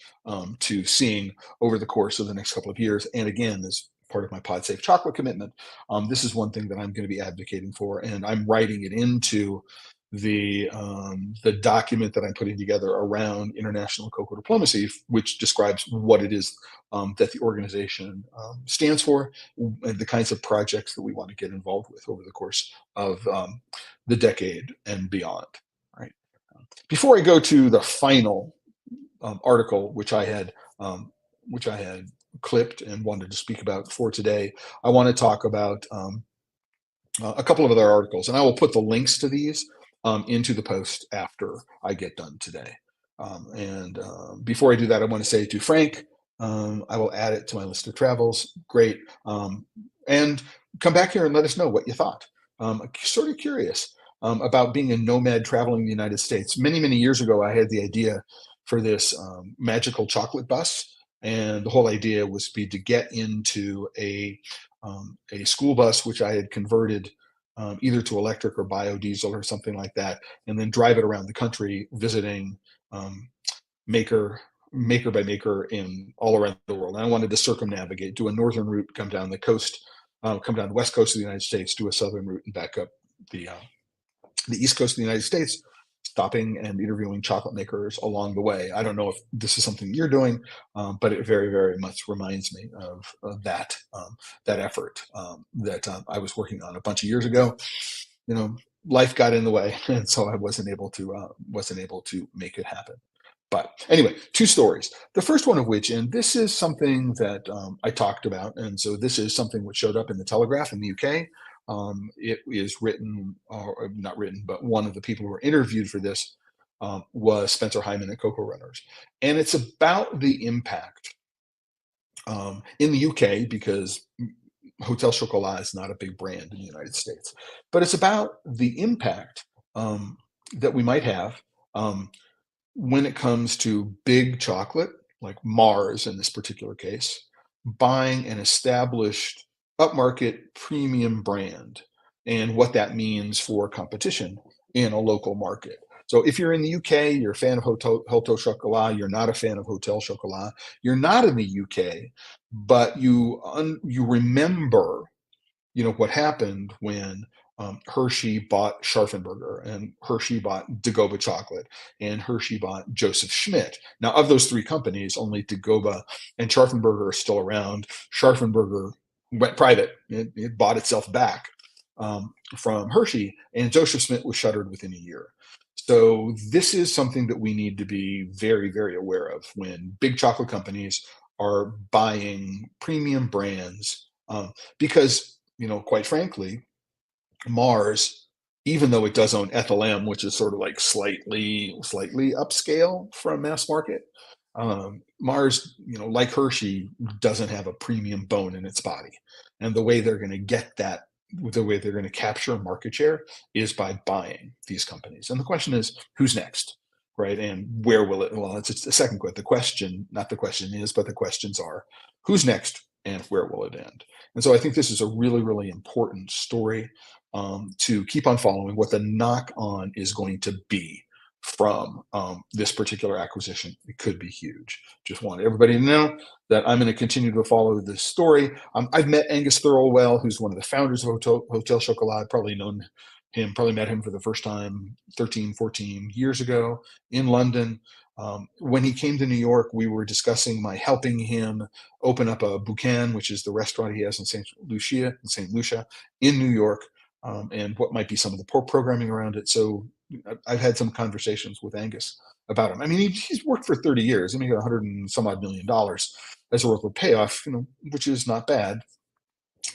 to seeing over the course of the next couple of years. And again, as part of my Pod Safe chocolate commitment, this is one thing that I'm going to be advocating for, and I'm writing it into the document that I'm putting together around international cocoa diplomacy, which describes what it is that the organization stands for, and the kinds of projects that we want to get involved with over the course of the decade and beyond. Right. Before I go to the final article, which I had clipped and wanted to speak about for today, I want to talk about a couple of other articles, and I will put the links to these into the post after I get done today. And before I do that, I want to say to Frank, I will add it to my list of travels. Great. And come back here and let us know what you thought. I'm sort of curious about being a nomad traveling the United States. Many, many years ago, I had the idea for this magical chocolate bus. And the whole idea was to get into a school bus, which I had converted either to electric or biodiesel or something like that, and then drive it around the country, visiting um, maker by maker in all around the world. And I wanted to circumnavigate, do a northern route, come down the coast, come down the west coast of the United States, do a southern route, and back up the east coast of the United States, stopping and interviewing chocolate makers along the way. I don't know if this is something you're doing, but it very, very much reminds me of that effort that I was working on a bunch of years ago. Life got in the way, and so I wasn't able to make it happen. But anyway, two stories. The first one of which, and this is something that I talked about, and so this is something which showed up in the Telegraph in the UK. It is written, or not written, but one of the people who were interviewed for this was Spencer Hyman at Cocoa Runners. And it's about the impact in the UK, because Hotel Chocolat is not a big brand in the United States, but it's about the impact that we might have when it comes to big chocolate, like Mars in this particular case, buying an established upmarket premium brand, and what that means for competition in a local market. So if you're in the UK, you're a fan of Hotel Chocolat, you're not a fan of Hotel Chocolat, you're not in the UK, but you remember, what happened when Hershey bought Scharfenberger, and Hershey bought Dagoba Chocolate, and Hershey bought Joseph Schmidt. Now, of those three companies, only Dagoba and Scharfenberger are still around. Scharfenberger went private. It bought itself back from Hershey, and Joseph Schmidt was shuttered within a year. So this is something that we need to be very, very aware of when big chocolate companies are buying premium brands, because, quite frankly, Mars, even though it does own Ethel M, which is sort of like slightly upscale from mass market, Mars, like Hershey, doesn't have a premium bone in its body. And the way they're going to get that, the way they're going to capture market share, is by buying these companies. And the question is, who's next? Right. And where will it? Well, it's the second question. The question, not the question is, but the questions are, who's next and where will it end? And so I think this is a really, really important story to keep on following, what the knock on is going to be from this particular acquisition. It could be huge. Just want everybody to know that I'm going to continue to follow this story. I've met Angus Thirlwell, who's one of the founders of Hotel Chocolat. Probably met him for the first time 13, 14 years ago in London. When he came to New York, we were discussing my helping him open up a Boucan, which is the restaurant he has in St. Lucia in New York, and what might be some of the programming around it. So I've had some conversations with Angus about him. I mean, he's worked for 30 years. I mean, he got $100 and some odd million as a worth of payoff, which is not bad.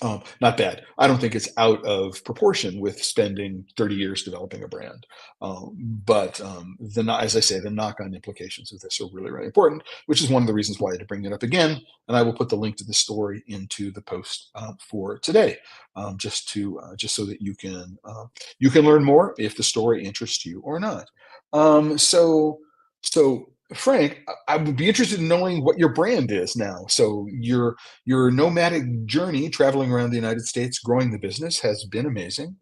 Not bad. I don't think it's out of proportion with spending 30 years developing a brand. But as I say, the knock-on implications of this are really, really important, which is one of the reasons why I had to bring it up again. And I will put the link to the story into the post for today, just so that you can learn more if the story interests you or not. So Frank, I would be interested in knowing what your brand is now. So your nomadic journey traveling around the United States, growing the business has been amazing.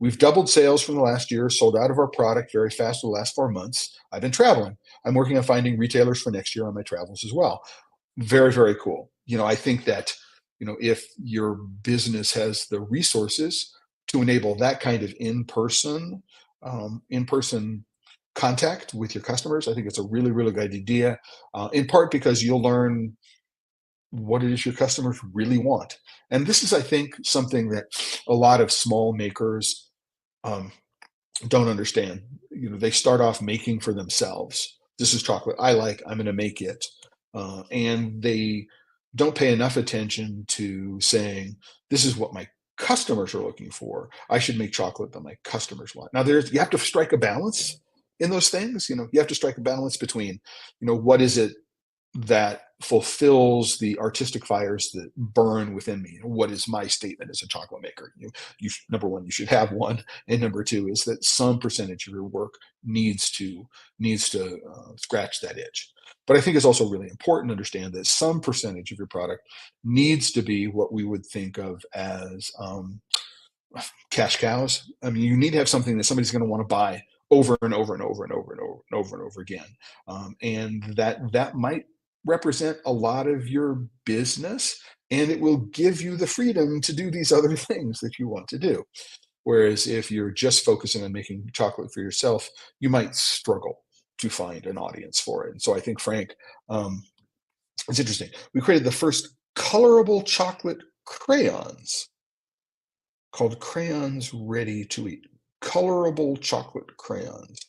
We've doubled sales from the last year, sold out of our product very fast in the last 4 months. I've been traveling. I'm working on finding retailers for next year on my travels as well. Very, very cool. I think that, if your business has the resources to enable that kind of in person contact with your customers, I think it's a really, really good idea. In part because you'll learn what it is your customers really want. And this is, I think, something that a lot of small makers um, don't understand. They start off making for themselves. This is chocolate I like, I'm going to make it. And they don't pay enough attention to saying, this is what my customers are looking for. I should make chocolate that my customers want. Now, you have to strike a balance in those things. You have to strike a balance between, what is it that fulfills the artistic fires that burn within me. What is my statement as a chocolate maker? Number one, you should have one, and number two is that some percentage of your work needs to scratch that itch. But I think it's also really important to understand that some percentage of your product needs to be what we would think of as cash cows. I mean, you need to have something that somebody's going to want to buy over and over and over and over and over and over and over again, and that might represent a lot of your business, and it will give you the freedom to do these other things that you want to do. Whereas if you're just focusing on making chocolate for yourself, you might struggle to find an audience for it. And so I think, Frank, um, it's interesting. We created the first colorable chocolate crayons called Crayons Ready to Eat. Colorable chocolate crayons.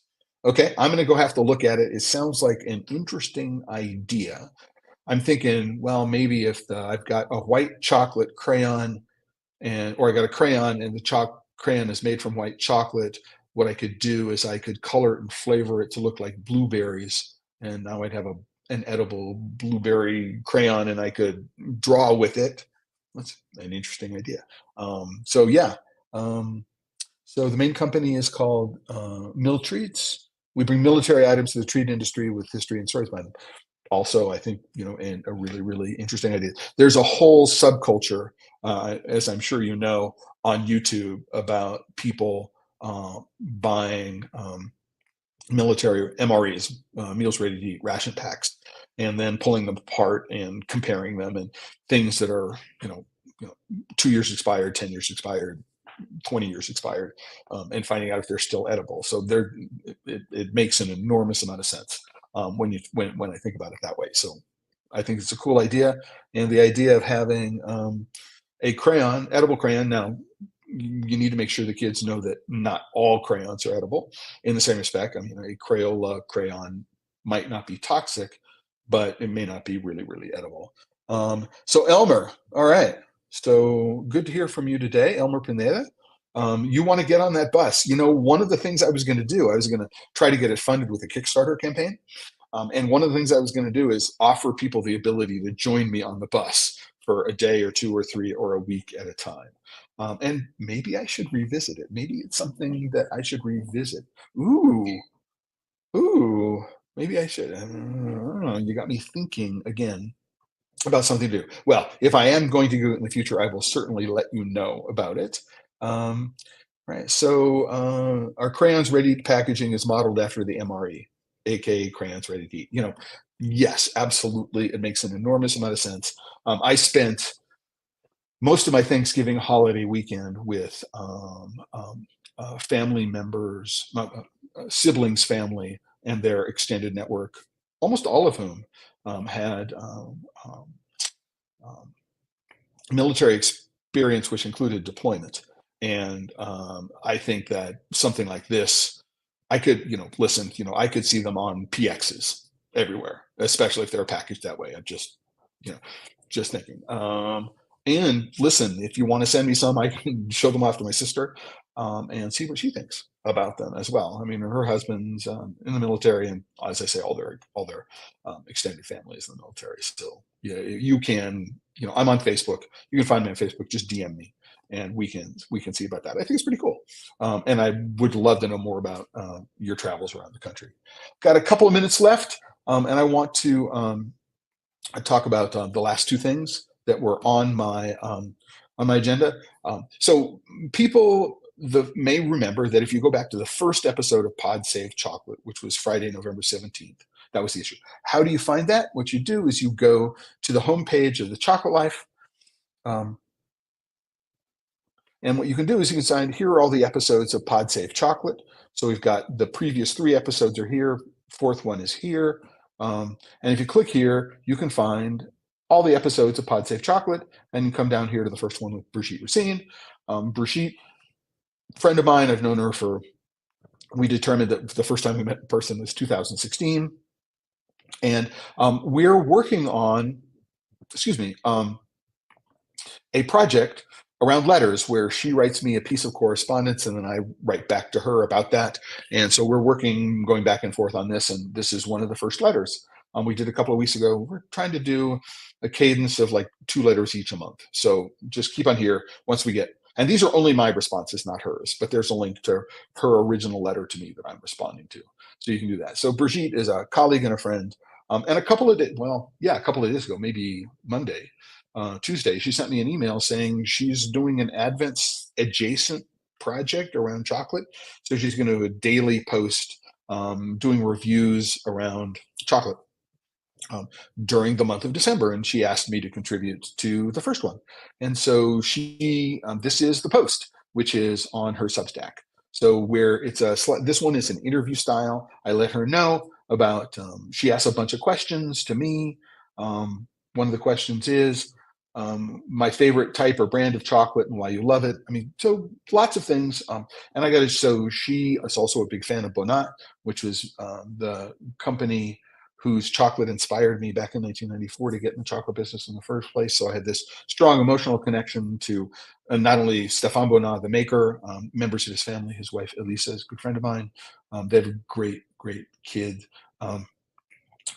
Okay, I'm going to go have to look at it. It sounds like an interesting idea. I'm thinking, well, maybe if I've got a white chocolate crayon, or I got a crayon and the crayon is made from white chocolate, what I could do is I could color it and flavor it to look like blueberries, and now I'd have an edible blueberry crayon, and I could draw with it. That's an interesting idea. So yeah, um, so the main company is called Mill Treats. We bring military items to the treat industry with history and stories behind them. Also, I think, and a really, really interesting idea. There's a whole subculture, as I'm sure you know, on YouTube about people buying military MREs, meals ready to eat ration packs, and then pulling them apart and comparing them, and things that are, you know 2 years expired, 10 years expired, 20 years expired, and finding out if they're still edible. So it makes an enormous amount of sense when I think about it that way. So I think it's a cool idea, and the idea of having a edible crayon. Now, you need to make sure the kids know that not all crayons are edible in the same respect. I mean, a Crayola crayon might not be toxic, but it may not be really, really edible. So Elmer, all right. So good to hear from you today, Elmer Pineda. You want to get on that bus. One of the things I was going to do, I was going to try to get it funded with a Kickstarter campaign. And one of the things I was going to do is offer people the ability to join me on the bus for a day or two or three or a week at a time. And maybe I should revisit it. Maybe it's something that I should revisit. Ooh, ooh, maybe I should. I don't know. You got me thinking again about something to do. Well, if I am going to do it in the future, I will certainly let you know about it. Um, right. So our crayons ready packaging is modeled after the MRE, aka crayons ready to eat. Yes, absolutely. It makes an enormous amount of sense. I spent most of my Thanksgiving holiday weekend with family members, siblings, family, and their extended network, almost all of whom had um, military experience, which included deployment. And I think that something like this, I could, listen, I could see them on PXs everywhere, especially if they're packaged that way. I'm just, you know, just thinking. And listen, if you want to send me some, I can show them off to my sister, and see what she thinks about them as well. I mean, her husband's in the military, and as I say, all their extended family is in the military. So yeah, you can, I'm on Facebook. You can find me on Facebook. Just DM me, and we can see about that. I think it's pretty cool, and I would love to know more about your travels around the country. Got a couple of minutes left, and I want to talk about the last two things that were on my agenda. So people may remember that if you go back to the first episode of Pod Save Chocolate, which was Friday, November 17th, that was the issue. How do you find that? What you do is you go to the homepage of the Chocolate Life. Um, and what you can do is you can sign, here are all the episodes of Pod Save Chocolate. So we've got the previous three episodes are here. Fourth one is here. And if you click here, you can find all the episodes of Pod Save Chocolate, and you come down here to the first one with Brigitte Racine. Brigitte, friend of mine, I've known her we determined that the first time we met in person was 2016. And we're working on, excuse me, a project around letters where she writes me a piece of correspondence and then I write back to her about that. And so we're going back and forth on this, and this is one of the first letters we did a couple of weeks ago. We're trying to do a cadence of like 2 letters each a month. So just keep on here once we get, and these are only my responses, not hers, but there's a link to her original letter to me that I'm responding to. So you can do that. So Brigitte is a colleague and a friend. And a couple of days, well, yeah, a couple of days ago, maybe Monday, Tuesday, she sent me an email saying she's doing an Advent adjacent project around chocolate. So she's going to daily post doing reviews around chocolate um, during the month of December. And she asked me to contribute to the first one. And so this is the post, which is on her Substack. So where this one is an interview style. I let her know about, she asked a bunch of questions to me. One of the questions is, my favorite type or brand of chocolate and why you love it. I mean, so lots of things. And I got to, so she is also a big fan of Bonat, which was the company whose chocolate inspired me back in 1994 to get in the chocolate business in the first place. So I had this strong emotional connection to not only Stéphane Bonat, the maker, members of his family. His wife, Elisa, is a good friend of mine. They have a great, great kid.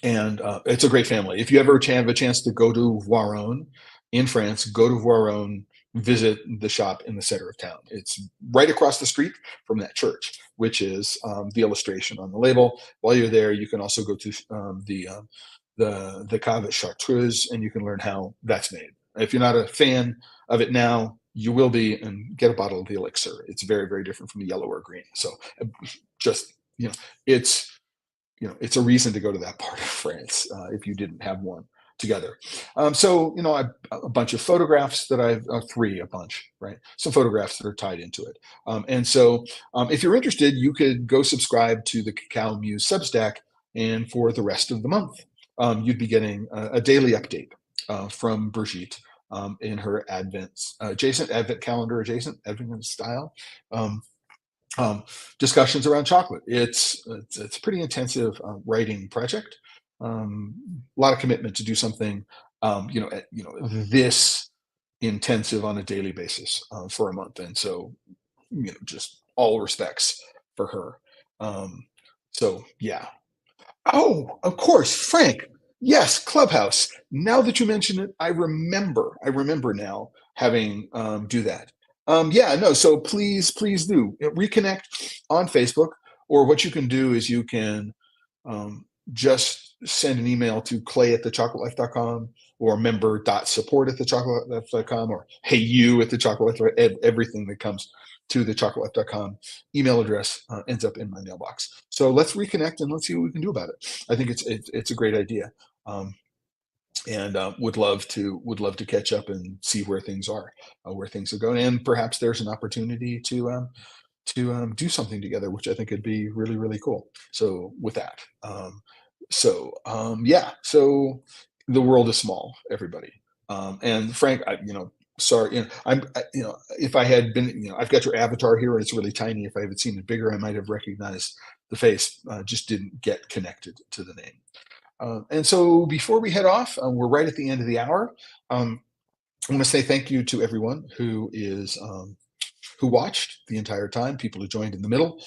And it's a great family. If you ever have a chance to go to Voiron in France, go to Voiron, visit the shop in the center of town. It's right across the street from that church, which is the illustration on the label. While you're there, you can also go to the Cave at Chartreuse, and you can learn how that's made. If you're not a fan of it now, you will be, and get a bottle of the elixir. It's very, very different from the yellow or green. So just, it's, it's a reason to go to that part of France if you didn't have one together. So, a bunch of photographs that a bunch, right? Some photographs that are tied into it. And so if you're interested, you could go subscribe to the Cacao Muse Substack, and for the rest of the month, you'd be getting a daily update from Brigitte in her Advent calendar, Advent style. Discussions around chocolate. It's a pretty intensive writing project. A lot of commitment to do something, this intensive on a daily basis for a month, and so just all respects for her. So yeah. Oh, of course, Frank. Yes, Clubhouse. Now that you mention it, I remember. I remember now having do that. Yeah, no. So please do reconnect on Facebook, or what you can do is you can just send an email to clay@thechocolatelife.com, or member.support@thechocolatelife.com, or hey you at thechocolatelife. Everything that comes to thechocolatelife.com email address ends up in my mailbox. So let's reconnect and let's see what we can do about it. I think it's a great idea, and would love to catch up and see where things are going, and perhaps there's an opportunity to do something together, which I think would be really, really cool. So with that, yeah, so the world is small, everybody. And Frank, sorry, if I had been, I've got your avatar here and it's really tiny. If I had seen it bigger, I might have recognized the face. Just didn't get connected to the name. And so before we head off, we're right at the end of the hour. I want to say thank you to everyone who watched the entire time, people who joined in the middle.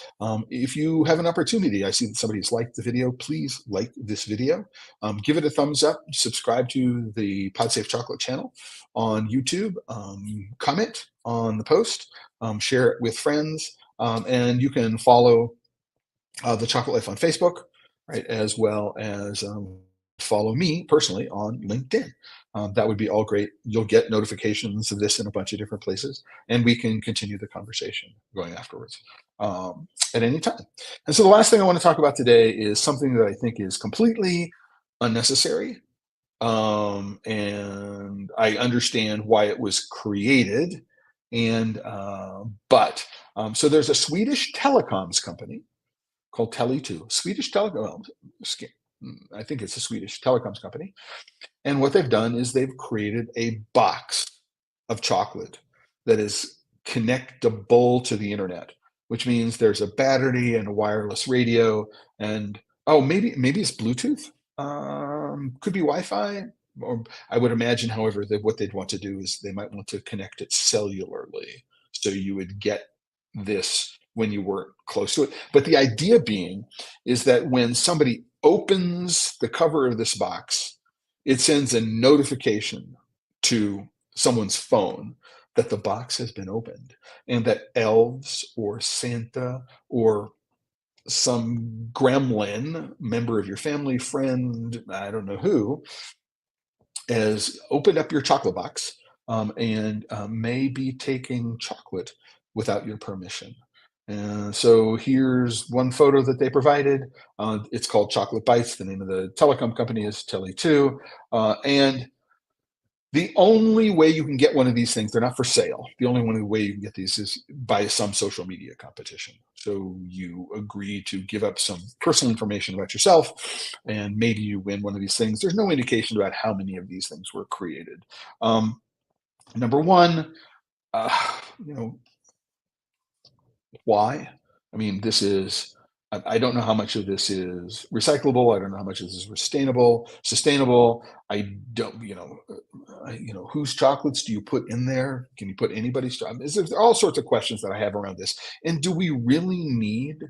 If you have an opportunity, I see that somebody's liked the video, please like this video. Give it a thumbs up, subscribe to the PodSafe Chocolate channel on YouTube, comment on the post, share it with friends, and you can follow the Chocolate Life on Facebook, right, as well as follow me personally on LinkedIn. That would be all great. You'll get notifications of this in a bunch of different places, and we can continue the conversation going afterwards at any time. And so the last thing I want to talk about today is something that I think is completely unnecessary, and I understand why it was created. And but so there's a Swedish telecoms company called Tele2, Swedish telecom. I think it's a Swedish telecoms company. And what they've done is they've created a box of chocolate that is connectable to the internet, which means there's a battery and a wireless radio, and oh, maybe it's Bluetooth. Could be Wi-Fi. Or I would imagine, however, that what they'd want to do is they might want to connect it cellularly, so you would get this when you weren't close to it. But the idea being is that when somebody opens the cover of this box, it sends a notification to someone's phone that the box has been opened, and that elves or Santa or some gremlin, member of your family, friend, I don't know who, has opened up your chocolate box, and may be taking chocolate without your permission. So here's one photo that they provided. It's called Chocolate Bites. The name of the telecom company is Tele2. And the only way you can get one of these things, they're not for sale. The only one way you can get these is by some social media competition. So you agree to give up some personal information about yourself, and maybe you win one of these things. There's no indication about how many of these things were created. Number one, you know, why? I mean, this is, I don't know how much of this is recyclable. I don't know how much of this is sustainable. I don't, whose chocolates do you put in there? Can you put anybody's? There are all sorts of questions that I have around this. And do we really need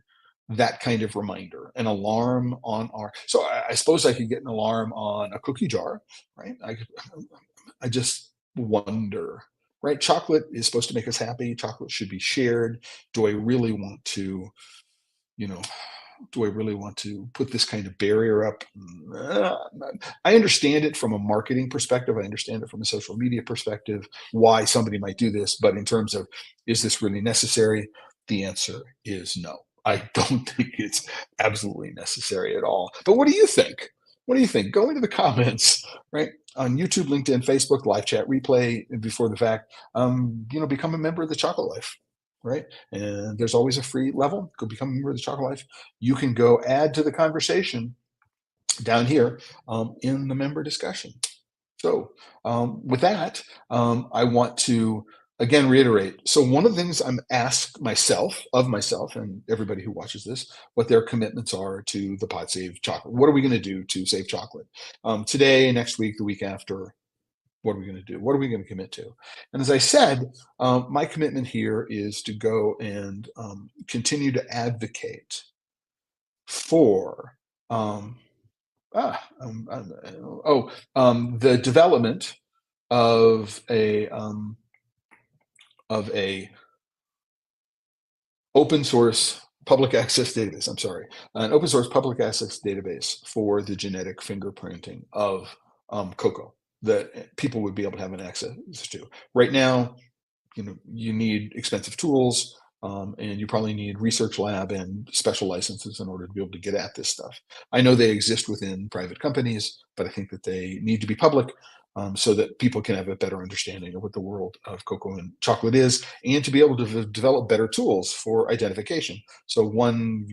that kind of reminder, an alarm on our? So I suppose I could get an alarm on a cookie jar, right? I just wonder, right? Chocolate is supposed to make us happy. Chocolate should be shared. Do I really want to, you know, do I really want to put this kind of barrier up? Uh, I understand it from a marketing perspective. I understand it from a social media perspective, why somebody might do this. But in terms of, is this really necessary? The answer is no. I don't think it's absolutely necessary at all. But what do you think? What do you think? Go into the comments, right? On YouTube, LinkedIn, Facebook, live chat, replay before the fact. Become a member of the Chocolate Life, right? And there's always a free level. Go become a member of the Chocolate Life. You can go add to the conversation down here in the member discussion. So with that, I want to again reiterate. So one of the things I'm asked of myself and everybody who watches this, what their commitments are to the Pod Save Chocolate. What are we going to do to save chocolate today, next week, the week after? What are we going to do? What are we going to commit to? And as I said, my commitment here is to go and continue to advocate for um, the development of a open source public access database. I'm sorry, an open source public access database for the genetic fingerprinting of cocoa that people would be able to have an access to. Right now, you need expensive tools, and you probably need research lab and special licenses in order to be able to get at this stuff. I know they exist within private companies, but I think that they need to be public, so that people can have a better understanding of what the world of cocoa and chocolate is, and to be able to develop better tools for identification. So one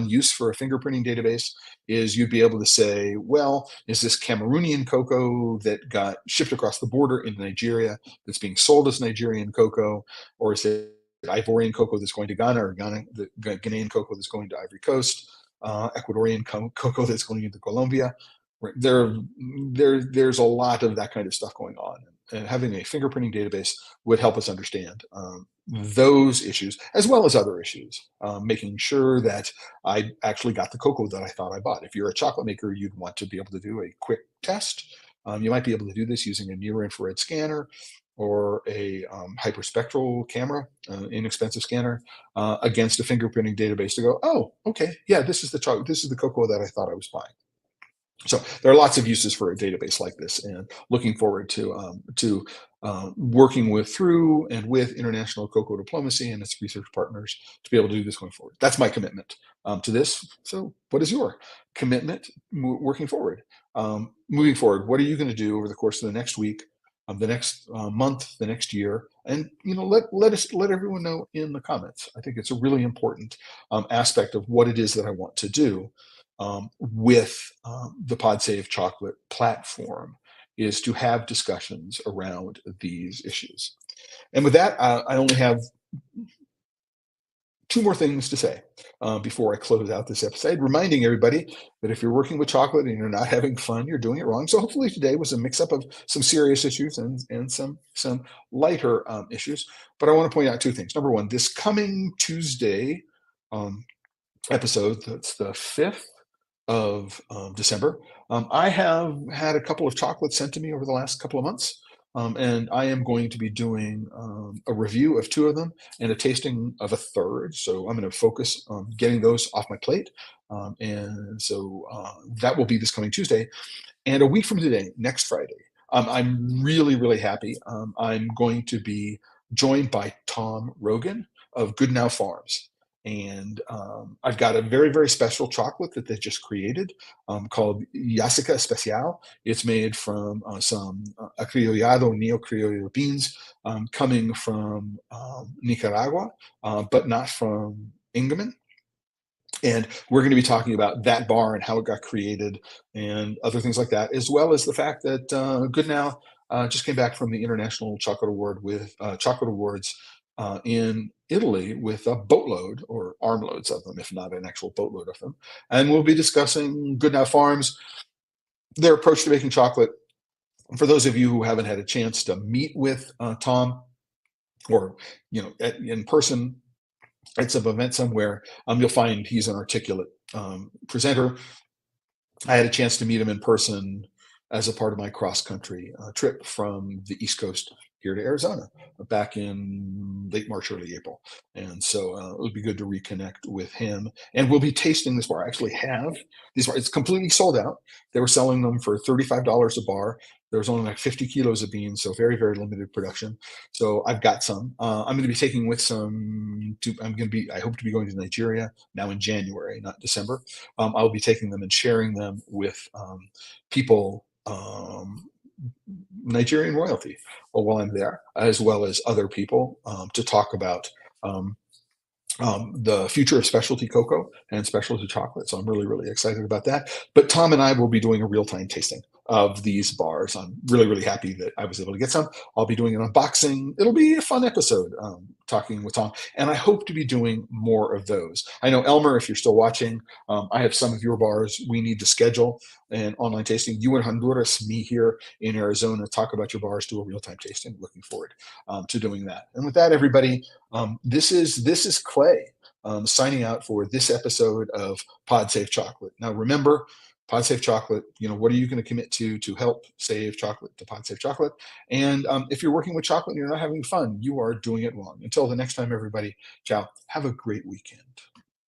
use for a fingerprinting database is you'd be able to say, well, is this Cameroonian cocoa that got shipped across the border into Nigeria that's being sold as Nigerian cocoa, or is it Ivorian cocoa that's going to Ghana, or the Ghanaian cocoa that's going to Ivory Coast, Ecuadorian cocoa that's going into Colombia? There's a lot of that kind of stuff going on. having a fingerprinting database would help us understand those issues as well as other issues, making sure that I actually got the cocoa that I thought I bought. If you're a chocolate maker, you'd want to be able to do a quick test. You might be able to do this using a near infrared scanner or a hyperspectral camera, inexpensive scanner, against a fingerprinting database to go, oh, okay, yeah, this is the chocolate, this is the cocoa that I thought I was buying. So there are lots of uses for a database like this, and looking forward to working with international cocoa diplomacy and its research partners to be able to do this going forward. That's my commitment to this. So, what is your commitment working forward? Moving forward, what are you going to do over the course of the next week, the next month, the next year? And let everyone know in the comments. I think it's a really important aspect of what it is that I want to do with the PodSave Chocolate platform, is to have discussions around these issues. And with that, I only have two more things to say before I close out this episode, reminding everybody that if you're working with chocolate and you're not having fun, you're doing it wrong. So hopefully today was a mix-up of some serious issues and some lighter issues. But I want to point out two things. Number one, this coming Tuesday episode, that's the 5th of December. I have had a couple of chocolates sent to me over the last couple of months, and I am going to be doing a review of 2 of them and a tasting of a third. So I'm going to focus on getting those off my plate. And so that will be this coming Tuesday. And a week from today, next Friday, I'm really, really happy. I'm going to be joined by Tom Rogan of Good Now Farms. And I've got a very, very special chocolate that they just created called Yasica Especial. It's made from some acriollado, neo-criollo beans coming from Nicaragua, but not from Ingerman. And we're going to be talking about that bar and how it got created and other things like that, as well as the fact that Good Now just came back from the International Chocolate Award with Chocolate Awards in Italy with a boatload or armloads of them, if not an actual boatload of them. And we'll be discussing Good Now Farms, their approach to making chocolate. For those of you who haven't had a chance to meet with Tom, or in person at some event somewhere, you'll find he's an articulate presenter. I had a chance to meet him in person as a part of my cross-country trip from the East Coast here to Arizona back in late March, early April. And so it would be good to reconnect with him. And we'll be tasting this bar. I actually have these bars. It's completely sold out. They were selling them for $35 a bar. There was only like 50 kilos of beans, so very, very limited production. So I've got some. I'm going to be taking with some. I hope to be going to Nigeria now in January, not December. I'll be taking them and sharing them with people, Nigerian royalty, while I'm there, as well as other people, to talk about the future of specialty cocoa and specialty chocolate. So I'm really, really excited about that. But Tom and I will be doing a real-time tasting of these bars. I'm really, really happy that I was able to get some. I'll be doing an unboxing. It'll be a fun episode talking with Tom, and I hope to be doing more of those. I know, Elmer, if you're still watching, I have some of your bars. We need to schedule an online tasting. You in Honduras, me here in Arizona, talk about your bars, do a real-time tasting. Looking forward to doing that. And with that, everybody, this is Clay signing out for this episode of Pod Save Chocolate. Now, remember, Pod Save Chocolate, what are you going to commit to help save chocolate, to Pod Save Chocolate? And if you're working with chocolate and you're not having fun, you are doing it wrong. Until the next time, everybody, ciao. Have a great weekend.